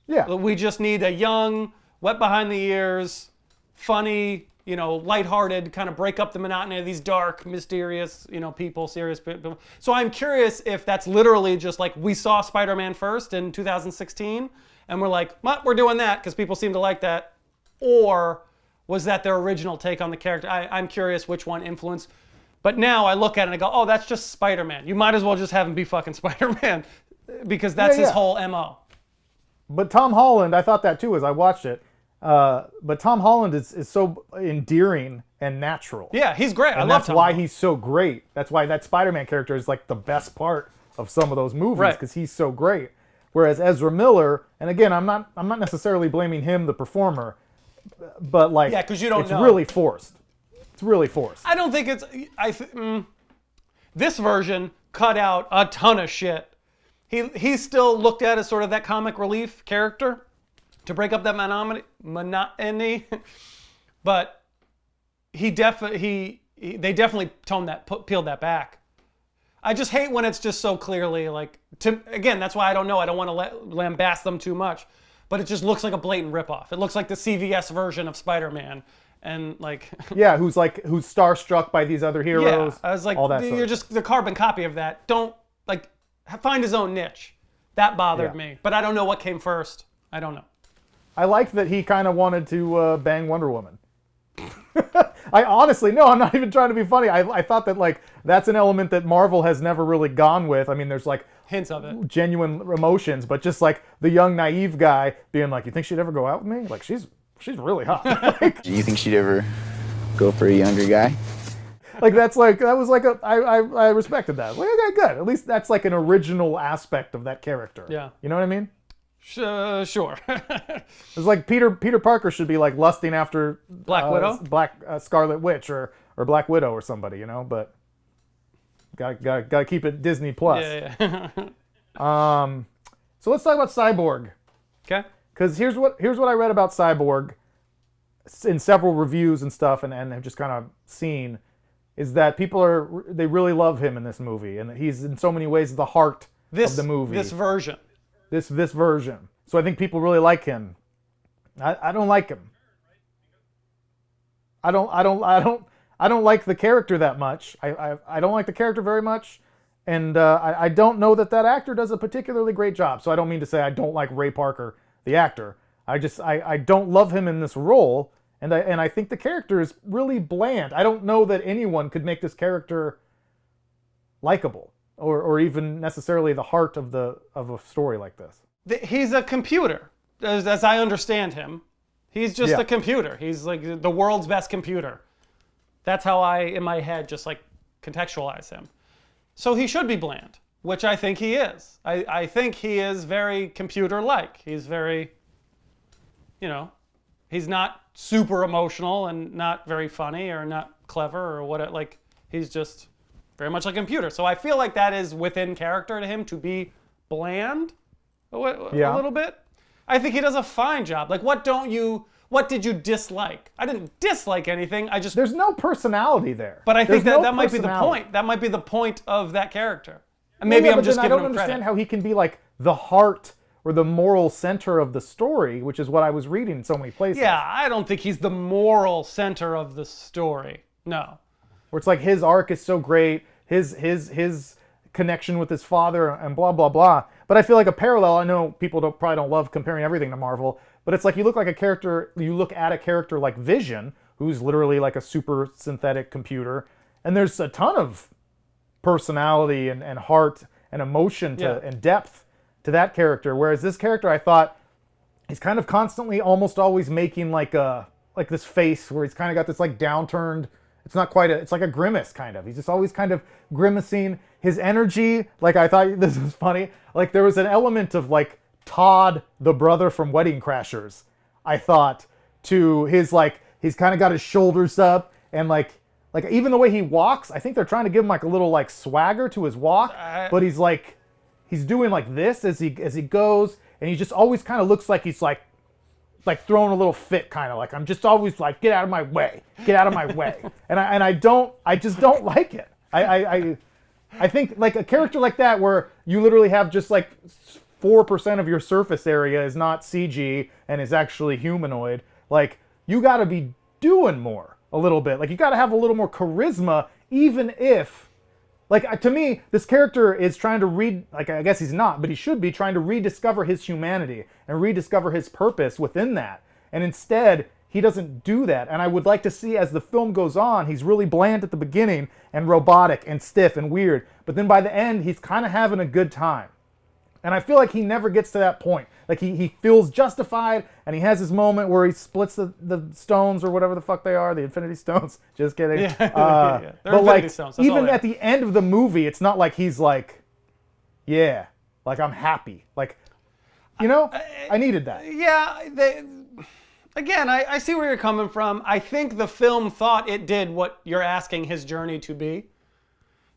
Speaker 2: Yeah.
Speaker 1: We just need a young, wet behind the ears, funny, lighthearted, kind of break up the monotony of these dark, mysterious, people, serious people. So I'm curious if that's literally just like we saw Spider-Man first in 2016 and we're like, well, we're doing that because people seem to like that. Or was that their original take on the character? I'm curious which one influenced. But now I look at it and I go, oh, that's just Spider-Man. You might as well just have him be fucking Spider-Man because that's his whole MO.
Speaker 2: But Tom Holland, I thought that too as I watched it. But Tom Holland is so endearing and natural.
Speaker 1: Yeah, he's great. I
Speaker 2: And
Speaker 1: love
Speaker 2: that's
Speaker 1: Tom
Speaker 2: why
Speaker 1: Holland.
Speaker 2: he's so great. That's why that Spider-Man character is like the best part of some of those movies,
Speaker 1: Right.
Speaker 2: because he's so great. Whereas Ezra Miller, and again, I'm not necessarily blaming him, the performer, but like,
Speaker 1: Yeah, 'cause you don't
Speaker 2: it's
Speaker 1: know.
Speaker 2: really forced. It's really forced.
Speaker 1: I don't think it's. This version cut out a ton of shit. He's still looked at as sort of that comic relief character to break up that monotony, but they definitely peeled that back. I just hate when it's just so clearly like. Again, that's why I don't know. I don't want to lambast them too much, but it just looks like a blatant ripoff. It looks like the CVS version of Spider-Man. And like,
Speaker 2: Yeah, who's starstruck by these other heroes.
Speaker 1: I was like,
Speaker 2: all that sort
Speaker 1: you're
Speaker 2: of
Speaker 1: just the carbon copy of that. Don't like find his own niche. That bothered
Speaker 2: Yeah.
Speaker 1: me, but I don't know what came first. I don't know.
Speaker 2: I liked that he kind of wanted to bang Wonder Woman. I honestly, no, I'm not even trying to be funny. I thought that like that's an element that Marvel has never really gone with. I mean, there's like
Speaker 1: Hints of it.
Speaker 2: genuine emotions, but just like the young naive guy being like, "You think she'd ever go out with me? Like she's really hot."
Speaker 9: Do you think she'd ever go for a younger guy?
Speaker 2: Like that was like I respected that. Like, okay, good. At least that's like an original aspect of that character.
Speaker 1: Yeah.
Speaker 2: You know what I mean?
Speaker 1: Sure.
Speaker 2: It's like Peter Parker should be like lusting after
Speaker 1: Black Widow?
Speaker 2: Scarlet Witch or Black Widow or somebody, you know, but gotta keep it Disney Plus.
Speaker 1: Yeah.
Speaker 2: So let's talk about Cyborg.
Speaker 1: Okay.
Speaker 2: Because here's what I read about Cyborg in several reviews and stuff, and have just kind of seen, is that they really love him in this movie, and that he's in so many ways the heart of the movie.
Speaker 1: This version.
Speaker 2: This version. So I think people really like him. I don't like him. I don't like the character that much. I don't like the character very much, and I don't know that actor does a particularly great job. So I don't mean to say I don't like Ray Parker, the actor. I don't love him in this role, and I think the character is really bland. I don't know that anyone could make this character likable or even necessarily the heart of a story like this.
Speaker 1: He's a computer, as I understand him. He's just a computer. He's like the world's best computer. That's how I, in my head, just like contextualize him. So he should be bland, which I think he is. I think he is very computer-like. He's very, he's not super emotional and not very funny or not clever or what. Like, he's just very much like a computer. So I feel like that is within character to him to be bland a little bit. I think he does a fine job. Like, what did you dislike? I didn't dislike anything.
Speaker 2: There's no personality there.
Speaker 1: But I think
Speaker 2: There's no
Speaker 1: that might be the
Speaker 2: personality.
Speaker 1: point. That might be the point of that character. And maybe I'm just
Speaker 2: I
Speaker 1: giving
Speaker 2: don't
Speaker 1: him credit.
Speaker 2: understand how he can be like the heart or the moral center of the story, which is what I was reading in so many places.
Speaker 1: Yeah, I don't think he's the moral center of the story. No.
Speaker 2: Where it's like his arc is so great, his connection with his father and blah blah blah. But I feel like a parallel. I know people probably don't love comparing everything to Marvel, but it's like you look at a character like Vision, who's literally like a super synthetic computer, and there's a ton of personality and heart and emotion and depth to that character. Whereas this character, I thought, he's kind of constantly, almost always making like this face where he's kind of got this like downturned. It's not quite it's like a grimace kind of. He's just always kind of grimacing. His energy, like I thought this was funny. Like there was an element of like Todd, the brother from Wedding Crashers, I thought, to his like, he's kind of got his shoulders up and like even the way he walks, I think they're trying to give him like a little like swagger to his walk, but he's doing like this as he goes, and he just always kind of looks like he's like throwing a little fit, kind of like, I'm just always like, get out of my way, and I just don't like it. I think like a character like that where you literally have just like 4% of your surface area is not CG and is actually humanoid, like you got to be doing more a little bit. Like you got to have a little more charisma, even if, like to me, this character is trying to I guess he's not, but he should be trying to rediscover his humanity and rediscover his purpose within that. And instead, he doesn't do that. And I would like to see, as the film goes on, he's really bland at the beginning and robotic and stiff and weird. But then by the end, he's kind of having a good time. And I feel like he never gets to that point. Like he feels justified, and he has his moment where he splits the stones or whatever the fuck they are, the Infinity Stones. Just kidding.
Speaker 1: Yeah. They're
Speaker 2: but
Speaker 1: Infinity
Speaker 2: like,
Speaker 1: Stones. That's all
Speaker 2: even
Speaker 1: they
Speaker 2: at the end of the movie, it's not like he's like, yeah, like I'm happy. Like, you know, I needed that.
Speaker 1: Yeah, again, I see where you're coming from. I think the film thought it did what you're asking his journey to be,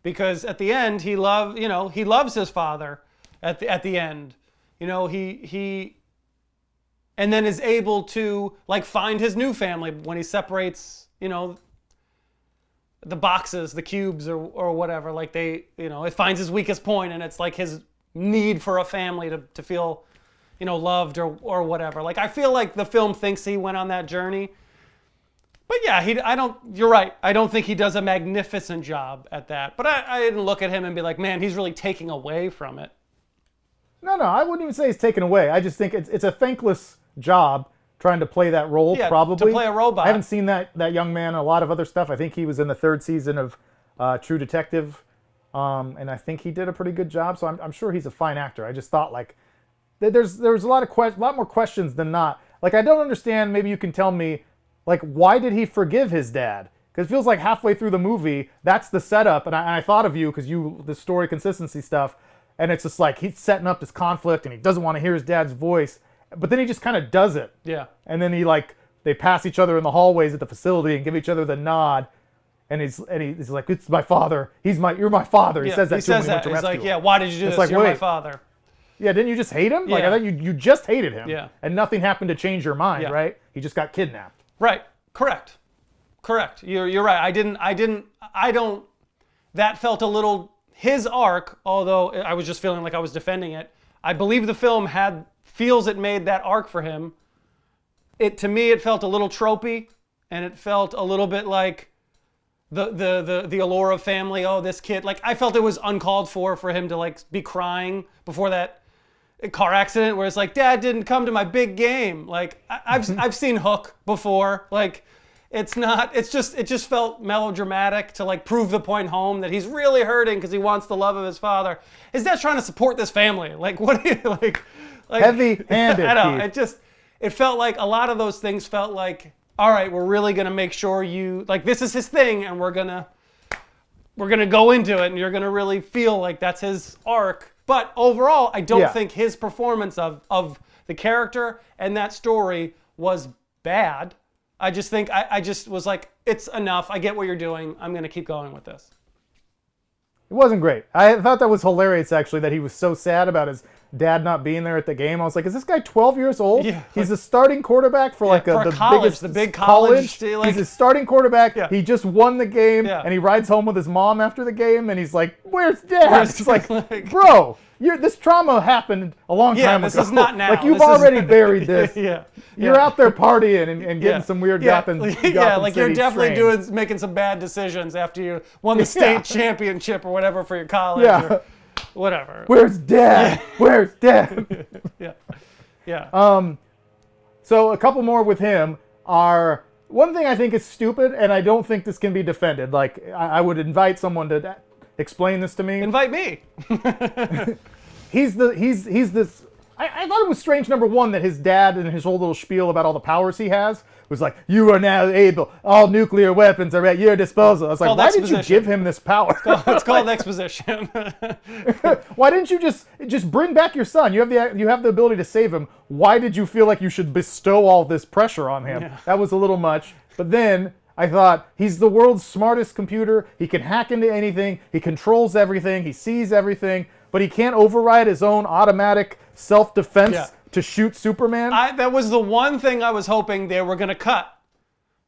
Speaker 1: because at the end he loves his father. At the end, he and then is able to like find his new family when he separates, the boxes, the cubes, or whatever. Like it finds his weakest point, and it's like his need for a family to feel, loved or whatever. Like I feel like the film thinks he went on that journey. But yeah, you're right. I don't think he does a magnificent job at that. But I didn't look at him and be like, man, he's really taking away from it.
Speaker 2: No, I wouldn't even say he's taken away. I just think it's a thankless job trying to play that role, probably.
Speaker 1: To play a robot.
Speaker 2: I haven't seen that young man in a lot of other stuff. I think he was in the 3rd season of True Detective, and I think he did a pretty good job, so I'm sure he's a fine actor. I just thought, like, there's a lot more questions than not. Like, I don't understand, maybe you can tell me, like, why did he forgive his dad? Because it feels like halfway through the movie, that's the setup, and I thought of you, because the story consistency stuff, and it's just like he's setting up this conflict and he doesn't want to hear his dad's voice, but then he just kind of does it.
Speaker 1: Yeah.
Speaker 2: And then they pass each other in the hallways at the facility and give each other the nod, and he's like, it's my father. You're my father. He says that to him.
Speaker 1: He's like, yeah, why did you do this?
Speaker 2: Like,
Speaker 1: you're my father.
Speaker 2: Yeah, didn't you just hate him? Like,
Speaker 1: Yeah.
Speaker 2: I thought you just hated him.
Speaker 1: Yeah.
Speaker 2: And nothing happened to change your mind,
Speaker 1: Yeah.
Speaker 2: right? He just got kidnapped.
Speaker 1: Right. Correct. You're right. That felt a little, his arc, although I was just feeling like I was defending it. I believe the film feels it made that arc for him. To me, it felt a little tropey, and it felt a little bit like the allure of family. Oh, this kid, like I felt it was uncalled for him to like be crying before that car accident, where it's like, Dad didn't come to my big game. Like I've seen Hook before. Like it just felt melodramatic to like prove the point home that he's really hurting because he wants the love of his father. His dad's trying to support this family. Like what do you like
Speaker 2: heavy-handed.
Speaker 1: I know. It felt like a lot of those things felt like, all right, we're really gonna make sure you like this is his thing, and we're gonna go into it, and you're gonna really feel like that's his arc. But overall, I don't think his performance of the character and that story was bad. I just think I just was like, it's enough. I get what you're doing. I'm gonna keep going with this.
Speaker 2: It wasn't great. I thought that was hilarious, actually, that he was so sad about his dad not being there at the game. I was like, is this guy 12 years old?
Speaker 1: Yeah,
Speaker 2: he's a starting quarterback for
Speaker 1: the big college.
Speaker 2: He's a starting quarterback.
Speaker 1: Yeah.
Speaker 2: He just won the game, and he rides home with his mom after the game, and he's like, where's Dad? It's like, bro, this trauma happened a long time ago.
Speaker 1: This is not now.
Speaker 2: Like, you've already buried this. You're out there partying and getting some weird Gotham
Speaker 1: like
Speaker 2: City
Speaker 1: you're definitely
Speaker 2: strains.
Speaker 1: making some bad decisions after you won the state championship or whatever for your college.
Speaker 2: Yeah.
Speaker 1: Or whatever.
Speaker 2: Where's Dad? Where's Dad?
Speaker 1: Yeah.
Speaker 2: So a couple more with him are, one thing I think is stupid, and I don't think this can be defended. Like, I would invite someone to explain this to me.
Speaker 1: Invite me.
Speaker 2: He's this. I thought it was strange, number one, that his dad and his whole little spiel about all the powers he has was like, you are now able, all nuclear weapons are at your disposal. I was like, why did you give him this power?
Speaker 1: It's called exposition.
Speaker 2: Why didn't you just bring back your son? You have the ability to save him. Why did you feel like you should bestow all this pressure on him?
Speaker 1: Yeah.
Speaker 2: That was a little much. But then I thought, he's the world's smartest computer. He can hack into anything. He controls everything. He sees everything. But he can't override his own automatic self-defense to shoot Superman.
Speaker 1: That was the one thing I was hoping they were going to cut.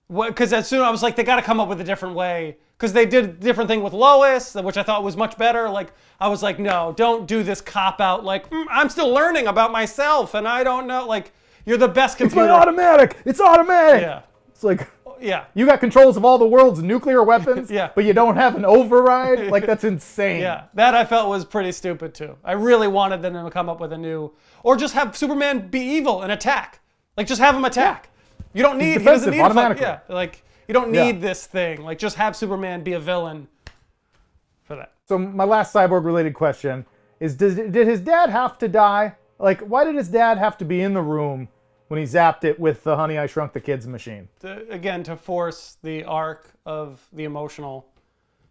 Speaker 1: Because as soon I was like, they got to come up with a different way. Because they did a different thing with Lois, which I thought was much better. Like, I was like, no, don't do this cop-out. Like, I'm still learning about myself, and I don't know. Like, you're the best computer.
Speaker 2: It's automatic. It's automatic.
Speaker 1: Yeah.
Speaker 2: It's like...
Speaker 1: Yeah.
Speaker 2: You got controls of all the world's nuclear weapons,
Speaker 1: Yeah.
Speaker 2: but you don't have an override? Like, that's insane.
Speaker 1: Yeah, that I felt was pretty stupid too. I really wanted them to come up with a new, or just have Superman be evil and attack. Like, just have him attack. You don't need, he doesn't need
Speaker 2: automatically.
Speaker 1: like, you don't need this thing. Like, just have Superman be a villain for that.
Speaker 2: So my last Cyborg related question did his dad have to die? Like, why did his dad have to be in the room when he zapped it with the Honey, I Shrunk the Kids machine?
Speaker 1: Again, to force the arc of the emotional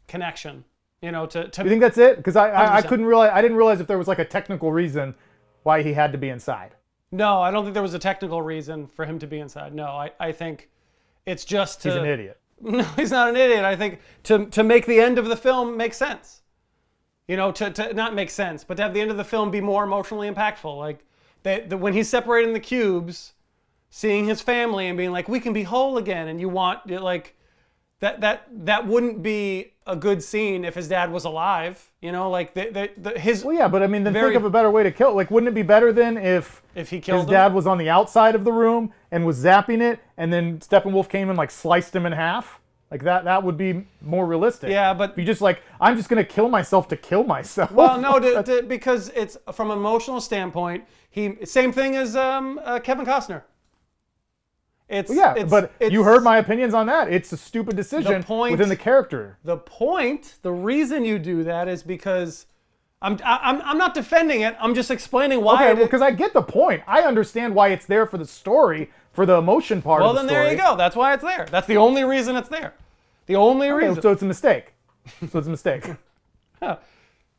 Speaker 1: connection. You know, to
Speaker 2: You think that's it? Because I
Speaker 1: 100%.
Speaker 2: couldn't realize, I didn't realize if there was like a technical reason why he had to be inside.
Speaker 1: No, I don't think there was a technical reason for him to be inside. No, I think it's just to...
Speaker 2: He's an idiot.
Speaker 1: No, he's not an idiot. I think to make the end of the film make sense. You know, to not make sense, but to have the end of the film be more emotionally impactful. Like, when he's separating the cubes, seeing his family and being like, we can be whole again, and you want, like, that wouldn't be a good scene if his dad was alive. You know, like, his...
Speaker 2: Well, yeah, but I mean, then think of a better way to kill. Like, wouldn't it be better then if
Speaker 1: he killed
Speaker 2: his dad was on the outside of the room and was zapping it, and then Steppenwolf came and like sliced him in half? Like that would be more realistic.
Speaker 1: Yeah, but
Speaker 2: if you just like, I'm just gonna kill myself to kill myself.
Speaker 1: Well, no, because it's from an emotional standpoint. Same thing as Kevin Costner.
Speaker 2: But you heard my opinions on that. It's a stupid decision within the character.
Speaker 1: The reason you do that is because I'm not defending it. I'm just explaining why.
Speaker 2: Okay, because I get the point. I understand why it's there for the story, for the emotion part of the story.
Speaker 1: Well, then there you go. That's why it's there. That's the only reason it's there. The only reason.
Speaker 2: So it's a mistake.
Speaker 1: Yeah.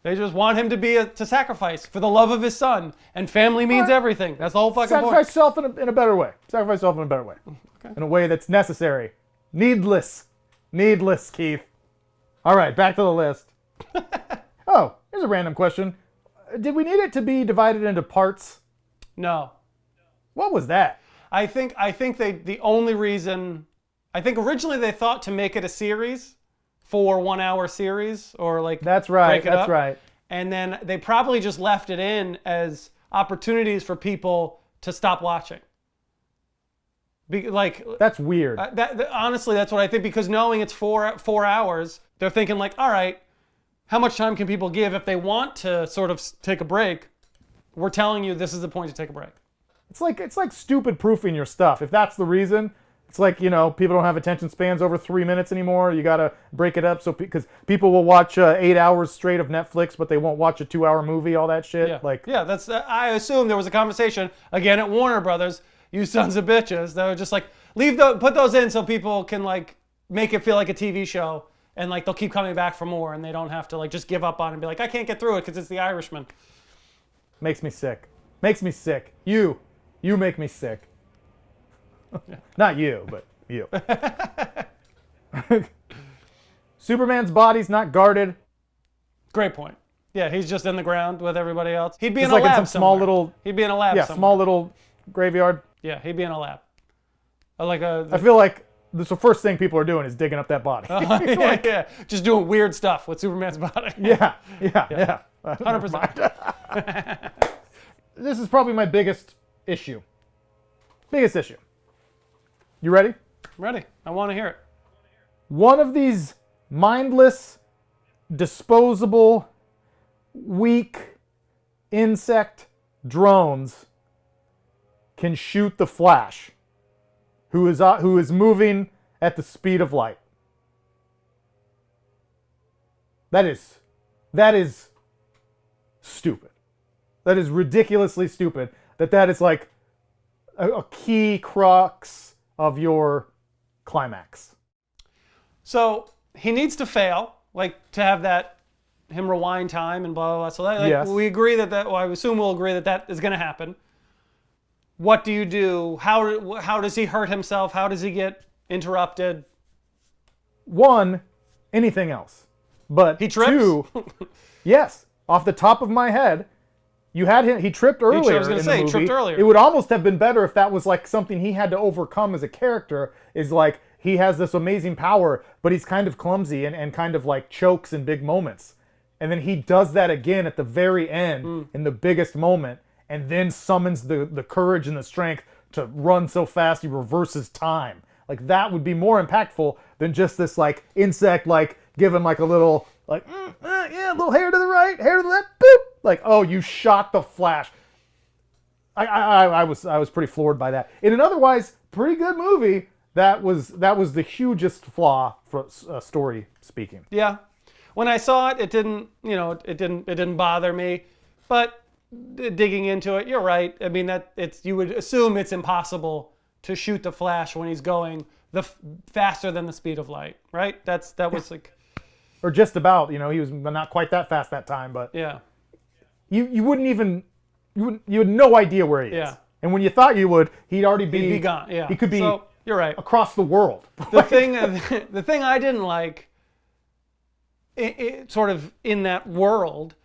Speaker 1: They just want him to sacrifice for the love of his son, and family means everything. That's the whole fucking point.
Speaker 2: Sacrifice yourself in a better way. Sacrifice yourself in a better way.
Speaker 1: Okay.
Speaker 2: In a way that's necessary. Needless, Keith. All right, back to the list. Oh, here's a random question. Did we need it to be divided into parts?
Speaker 1: No.
Speaker 2: What was that?
Speaker 1: I think the only reason, I think originally they thought to make it a series, 4 1-hour series, or like
Speaker 2: that's right,
Speaker 1: break it
Speaker 2: that's
Speaker 1: up.
Speaker 2: right.
Speaker 1: And then they probably just left it in as opportunities for people to stop watching.
Speaker 2: That's weird.
Speaker 1: Honestly, that's what I think, because knowing it's 4 hours, they're thinking like, all right, how much time can people give if they want to sort of take a break? We're telling you this is the point to take a break.
Speaker 2: It's like stupid proofing your stuff. If that's the reason, it's like, you know, people don't have attention spans over 3 minutes anymore. You got to break it up because people will watch 8 hours straight of Netflix, but they won't watch a 2-hour movie, all that shit.
Speaker 1: Yeah, that's. I assume there was a conversation again at Warner Brothers. You sons of bitches. They were just like, put those in so people can like make it feel like a TV show, and like they'll keep coming back for more, and they don't have to like just give up on it and be like, I can't get through it because it's The Irishman.
Speaker 2: Makes me sick. You make me sick. Not you, but you. Superman's body's not guarded.
Speaker 1: Great point. Yeah, he's just in the ground with everybody else. He'd be
Speaker 2: Just
Speaker 1: in a
Speaker 2: like in
Speaker 1: lab
Speaker 2: some
Speaker 1: somewhere.
Speaker 2: small little.
Speaker 1: He'd be in a lab
Speaker 2: Yeah,
Speaker 1: somewhere.
Speaker 2: small little graveyard.
Speaker 1: Yeah, he'd be in a lab.
Speaker 2: I feel like the first thing people are doing is digging up that body.
Speaker 1: Yeah. Just doing weird stuff with Superman's body.
Speaker 2: Yeah.
Speaker 1: 100%.
Speaker 2: This is probably my biggest issue. You ready?
Speaker 1: I'm ready. I want to hear it.
Speaker 2: One of these mindless, disposable, weak insect drones can shoot the Flash, who is moving at the speed of light. That is stupid. That is ridiculously stupid. That is like a key crux of your climax.
Speaker 1: So he needs to fail, like to have him rewind time and blah, blah, blah. So
Speaker 2: Yes.
Speaker 1: we agree well, I assume we'll agree that is going to happen. What do you do? How does he hurt himself? How does he get interrupted?
Speaker 2: One, anything else. But
Speaker 1: He trips?
Speaker 2: two, yes, off the top of my head, you had him. He tripped earlier.
Speaker 1: I was going to say,
Speaker 2: in the
Speaker 1: he tripped
Speaker 2: movie.
Speaker 1: earlier.
Speaker 2: It would almost have been better if that was like something he had to overcome as a character. Is like he has this amazing power, but he's kind of clumsy and kind of like chokes in big moments. And then he does that again at the very end in the biggest moment, and then summons the courage and the strength to run so fast he reverses time. Like that would be more impactful than just this like insect like giving like a little like yeah, a little hair to the right, hair to the left, boop. Like, oh, you shot the Flash. I was pretty floored by that. In an otherwise pretty good movie, that was the hugest flaw for story speaking.
Speaker 1: Yeah. When I saw it, it didn't bother me. But digging into it, you're right. I mean, you would assume it's impossible to shoot the Flash when he's going faster than the speed of light, right? That was like,
Speaker 2: or just about. You know, he was not quite that fast that time, but
Speaker 1: yeah.
Speaker 2: You wouldn't even you had no idea where he is.
Speaker 1: Yeah.
Speaker 2: And when you thought you would, he'd be
Speaker 1: gone. Yeah.
Speaker 2: He could be.
Speaker 1: So, you're right.
Speaker 2: Across the world.
Speaker 1: The thing I didn't like, sort of in that world,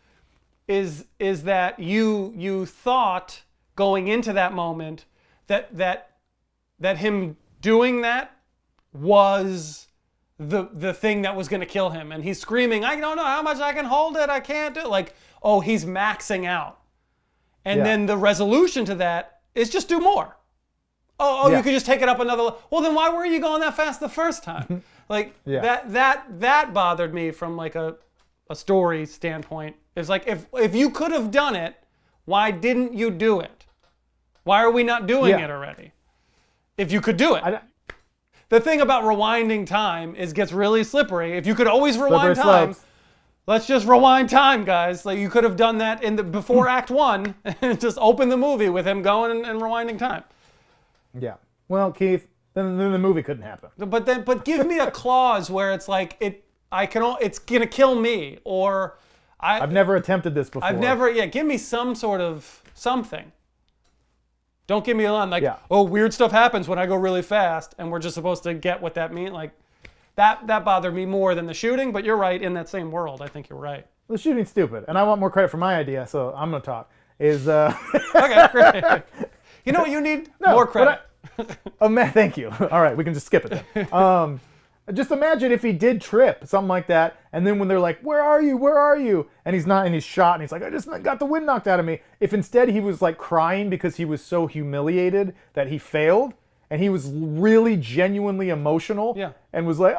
Speaker 1: is that you thought going into that moment that him doing that was the thing that was going to kill him, and he's screaming, I don't know how much I can hold it, I can't do it. Like, oh, he's maxing out. And then the resolution to that is just do more. You could just take it up another level. Well, then why were you going that fast the first time? Like, that bothered me from like a story standpoint. It's like, if you could have done it, why didn't you do it? Why are we not doing it already? If you could do it. The thing about rewinding time is it gets really slippery. If you could always rewind time, let's just rewind time, guys. Like, you could have done that before Act 1 and just open the movie with him going and rewinding time.
Speaker 2: Yeah. Well, Keith, then the movie couldn't happen.
Speaker 1: But give me a clause where it's like it's gonna kill me, or
Speaker 2: I've never attempted this before.
Speaker 1: Give me some sort of something. Don't give me a line like, weird stuff happens when I go really fast, and we're just supposed to get what that means. Like, that bothered me more than the shooting, but you're right, in that same world, I think you're right.
Speaker 2: The shooting's stupid, and I want more credit for my idea, so I'm gonna talk.
Speaker 1: Okay, great. You know what you need? More credit.
Speaker 2: Thank you. All right, we can just skip it then. Just imagine if he did trip, something like that, and then when they're like, where are you? Where are you? And he's not, and he's shot, and he's like, I just got the wind knocked out of me. If instead he was like crying because he was so humiliated that he failed, and he was really genuinely emotional, and was like,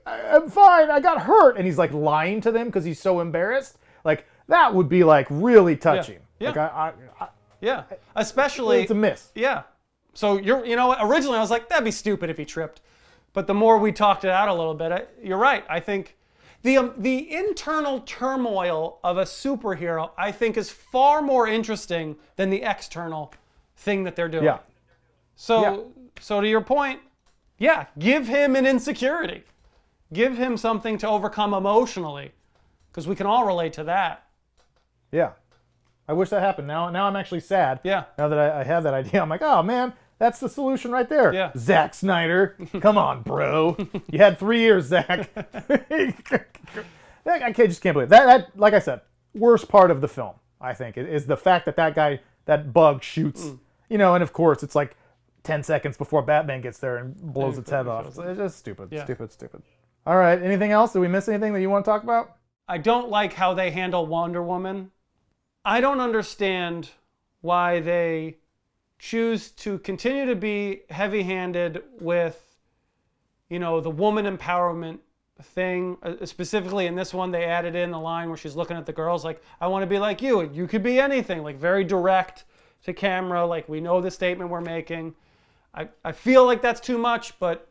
Speaker 2: I'm fine, I got hurt, and he's like lying to them because he's so embarrassed, like, that would be like really touching.
Speaker 1: Yeah. Like, especially,
Speaker 2: it's a miss.
Speaker 1: Yeah. So you know what? Originally I was like, that'd be stupid if he tripped. But the more we talked it out a little bit, you're right. I think the internal turmoil of a superhero, I think, is far more interesting than the external thing that they're doing.
Speaker 2: Yeah.
Speaker 1: So to your point, give him an insecurity. Give him something to overcome emotionally, because we can all relate to that.
Speaker 2: Yeah. I wish that happened. Now I'm actually sad.
Speaker 1: Yeah.
Speaker 2: Now that I have that idea, I'm like, oh man, that's the solution right there.
Speaker 1: Yeah.
Speaker 2: Zack Snyder, come on, bro. You had 3 years, Zack. I just can't believe it. That, like I said, worst part of the film, I think, is the fact that bug shoots. You know, and of course it's like 10 seconds before Batman gets there and blows its head off. It's just stupid.
Speaker 1: Yeah.
Speaker 2: Stupid. All right. Anything else? Did we miss anything that you want to talk about?
Speaker 1: I don't like how they handle Wonder Woman. I don't understand why they choose to continue to be heavy-handed with, the woman empowerment thing. Specifically in this one, they added in the line where she's looking at the girls like, I want to be like you, and you could be anything, like very direct to camera, like we know the statement we're making. I feel like that's too much, but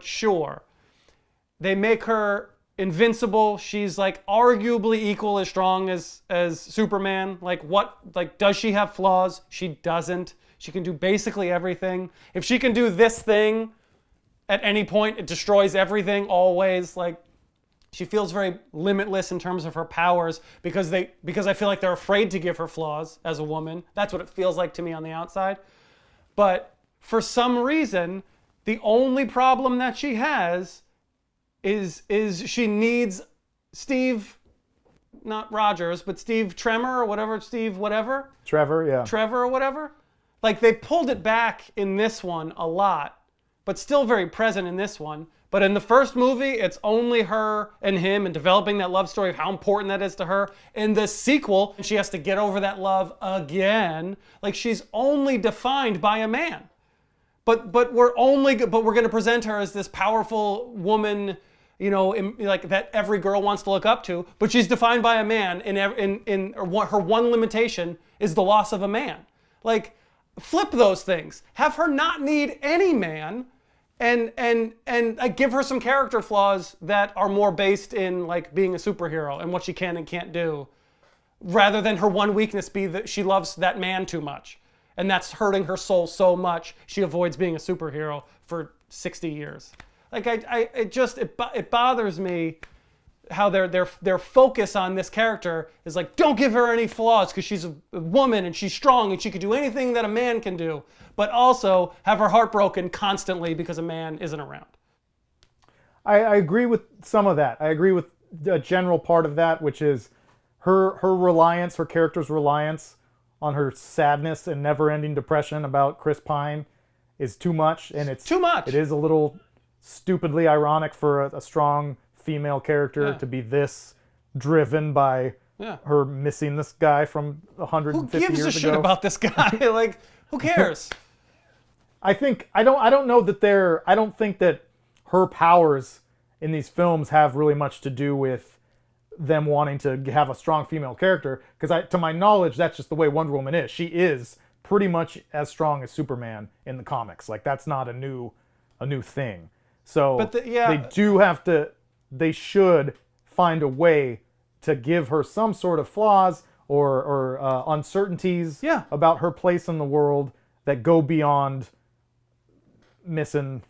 Speaker 1: sure. They make her invincible. She's like arguably equal as strong as Superman. Like, does she have flaws? She doesn't. She can do basically everything. If she can do this thing at any point, it destroys everything always. Like, she feels very limitless in terms of her powers because I feel like they're afraid to give her flaws as a woman. That's what it feels like to me on the outside. But for some reason, the only problem that she has is she needs Steve, not Rogers, but Steve Tremor or whatever, Trevor or whatever. Like, they pulled it back in this one a lot, but still very present in this one. But in the first movie, it's only her and him and developing that love story of how important that is to her. In the sequel, she has to get over that love again. Like, she's only defined by a man. But we're going to present her as this powerful woman, like that every girl wants to look up to. But she's defined by a man, in her one limitation is the loss of a man. Like, flip those things. Have her not need any man, and give her some character flaws that are more based in like being a superhero and what she can and can't do. rather than her one weakness be that she loves that man too much. And that's hurting her soul so much, she avoids being a superhero for 60 years. Like, it bothers me how their focus on this character is like, don't give her any flaws because she's a woman and she's strong and she could do anything that a man can do, but also have her heart broken constantly because a man isn't around.
Speaker 2: I agree with some of that. I agree with a general part of that, which is her reliance, her character's reliance on her sadness and never-ending depression about Chris Pine is too much, and it's
Speaker 1: too much.
Speaker 2: It is a little stupidly ironic for a strong female character to be this driven by her missing this guy from 150 years ago.
Speaker 1: Who gives a shit about this guy? Like, who cares?
Speaker 2: I don't think that her powers in these films have really much to do with them wanting to have a strong female character, because to my knowledge, that's just the way Wonder Woman is. She is pretty much as strong as Superman in the comics. Like, that's not a new thing. So they should find a way to give her some sort of flaws or uncertainties about her place in the world that go beyond missing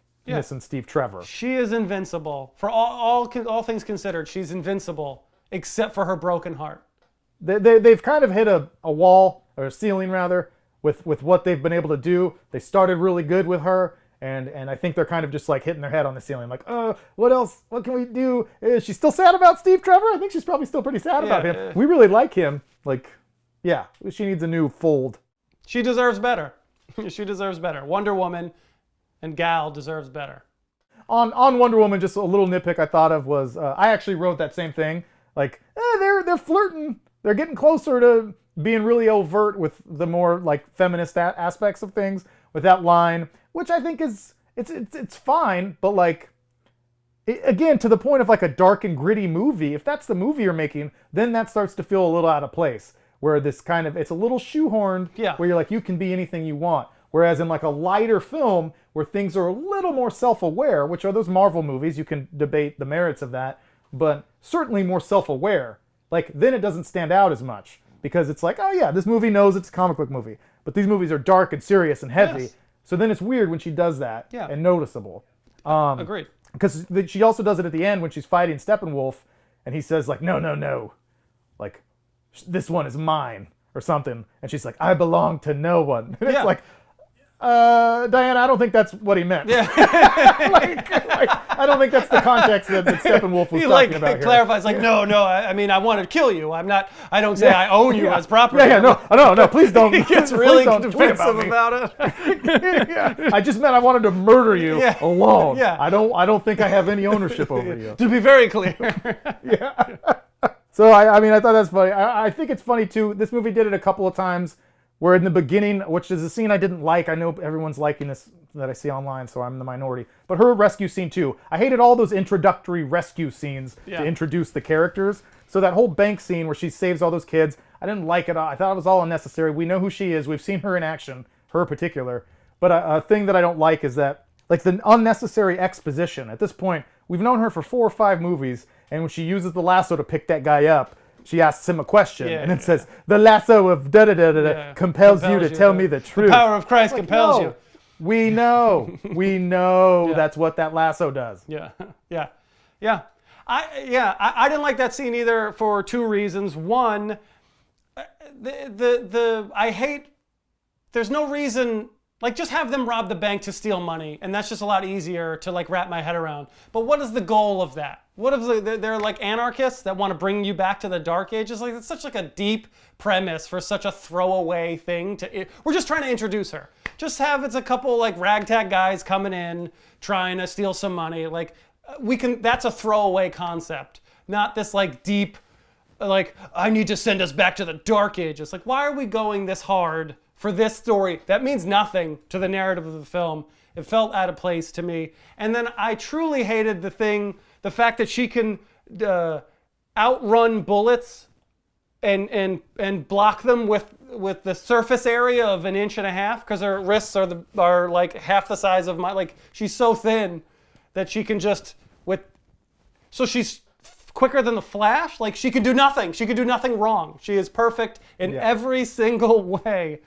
Speaker 2: Steve Trevor.
Speaker 1: She is invincible. For all things considered, she's invincible, except for her broken heart.
Speaker 2: They've kind of hit a wall, or a ceiling rather, with what they've been able to do. They started really good with her, and I think they're kind of just like hitting their head on the ceiling, like, what else? What can we do? Is she still sad about Steve Trevor? I think she's probably still pretty sad about him. We really like him. Like, yeah, she needs a new fold.
Speaker 1: She deserves better. She deserves better. Wonder Woman and Gal deserves better.
Speaker 2: On Wonder Woman, just a little nitpick I thought of was, I actually wrote that same thing. Like, they're flirting. They're getting closer to being really overt with the more like feminist aspects of things with that line, which I think is it's fine, but like, again, to the point of like a dark and gritty movie, if that's the movie you're making, then that starts to feel a little out of place, where this kind of, it's a little shoehorned, where you're like, you can be anything you want. Whereas in like a lighter film where things are a little more self-aware, which are those Marvel movies, you can debate the merits of that, but certainly more self-aware, like, then it doesn't stand out as much, because it's like, oh yeah, this movie knows it's a comic book movie, but these movies are dark and serious and heavy, so then it's weird when she does that, and noticeable.
Speaker 1: Agreed.
Speaker 2: Because she also does it at the end when she's fighting Steppenwolf, and he says like, no, like, this one is mine, or something, and she's like, I belong to no one. And it's like, Diana, I don't think that's what he meant. Yeah. like, I don't think that's the context that Steppenwolf was talking about here.
Speaker 1: He clarifies, like, no, I mean, I want to kill you. I don't say I own you as property.
Speaker 2: No, please don't.
Speaker 1: He gets really defensive about it.
Speaker 2: I just meant I wanted to murder you alone. Yeah. I don't think I have any ownership over you.
Speaker 1: To be very clear.
Speaker 2: So, I mean, I thought that's funny. I think it's funny, too. This movie did it a couple of times, where in the beginning, which is a scene I didn't like. I know everyone's liking this that I see online, so I'm in the minority. But her rescue scene, too. I hated all those introductory rescue scenes to introduce the characters. So that whole bank scene where she saves all those kids, I didn't like it. I thought it was all unnecessary. We know who she is. We've seen her in action, her in particular. But a thing that I don't like is that, like, the unnecessary exposition. At this point, we've known her for 4 or 5 movies, and when she uses the lasso to pick that guy up, she asks him a question, and it says, the lasso of da-da-da-da-da compels you to tell me the truth.
Speaker 1: The power of Christ compels you.
Speaker 2: We know. That's what that lasso does.
Speaker 1: Yeah. I didn't like that scene either for 2 reasons. One, I hate, there's no reason, like, just have them rob the bank to steal money, and that's just a lot easier to, like, wrap my head around. But what is the goal of that? What if they're like anarchists that want to bring you back to the Dark Ages? Like, it's such like a deep premise for such a throwaway thing. We're just trying to introduce her. Just have it's a couple like ragtag guys coming in trying to steal some money. Like, that's a throwaway concept, not this like deep, like, I need to send us back to the Dark Ages. Like, why are we going this hard for this story that means nothing to the narrative of the film? It felt out of place to me. And then I truly hated the fact that she can outrun bullets and block them with the surface area of 1.5 inches, because her wrists are like half the size of my, like, she's so thin that she can just so she's quicker than the Flash. Like, she can do nothing. She can do nothing wrong. She is perfect in every single way.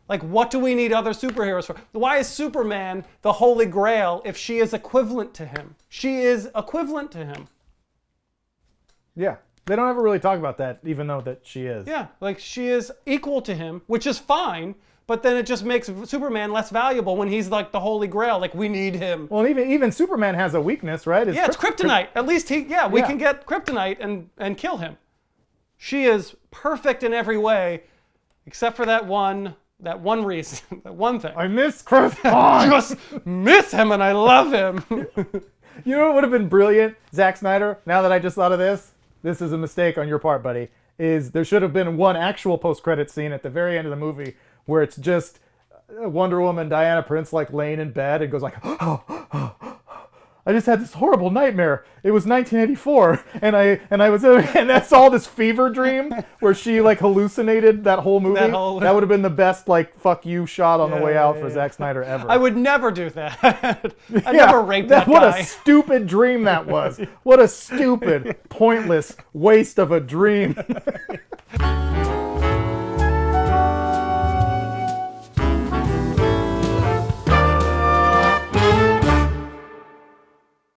Speaker 1: Like, what do we need other superheroes for? Why is Superman the Holy Grail if she is equivalent to him? She is equivalent to him.
Speaker 2: Yeah. They don't ever really talk about that, even though that she is.
Speaker 1: Yeah, like she is equal to him, which is fine, but then it just makes Superman less valuable when he's like the Holy Grail. Like, we need him.
Speaker 2: Well, even Superman has a weakness, right?
Speaker 1: It's kryptonite. At least we can get kryptonite and kill him. She is perfect in every way, except for that one reason, that one thing.
Speaker 2: I miss Krypton.
Speaker 1: Just miss him, and I love him.
Speaker 2: You know what would have been brilliant, Zack Snyder? Now that I just thought of this is a mistake on your part, buddy. Is there should have been one actual post-credit scene at the very end of the movie where it's just Wonder Woman, Diana Prince, like laying in bed and goes like, I just had this horrible nightmare. It was 1984, and that's all this fever dream where she like hallucinated that whole movie. That would have been the best like fuck you shot on the way out for Zack Snyder ever.
Speaker 1: I would never do that. I never raped that guy.
Speaker 2: What a stupid dream that was. What a stupid, pointless waste of a dream.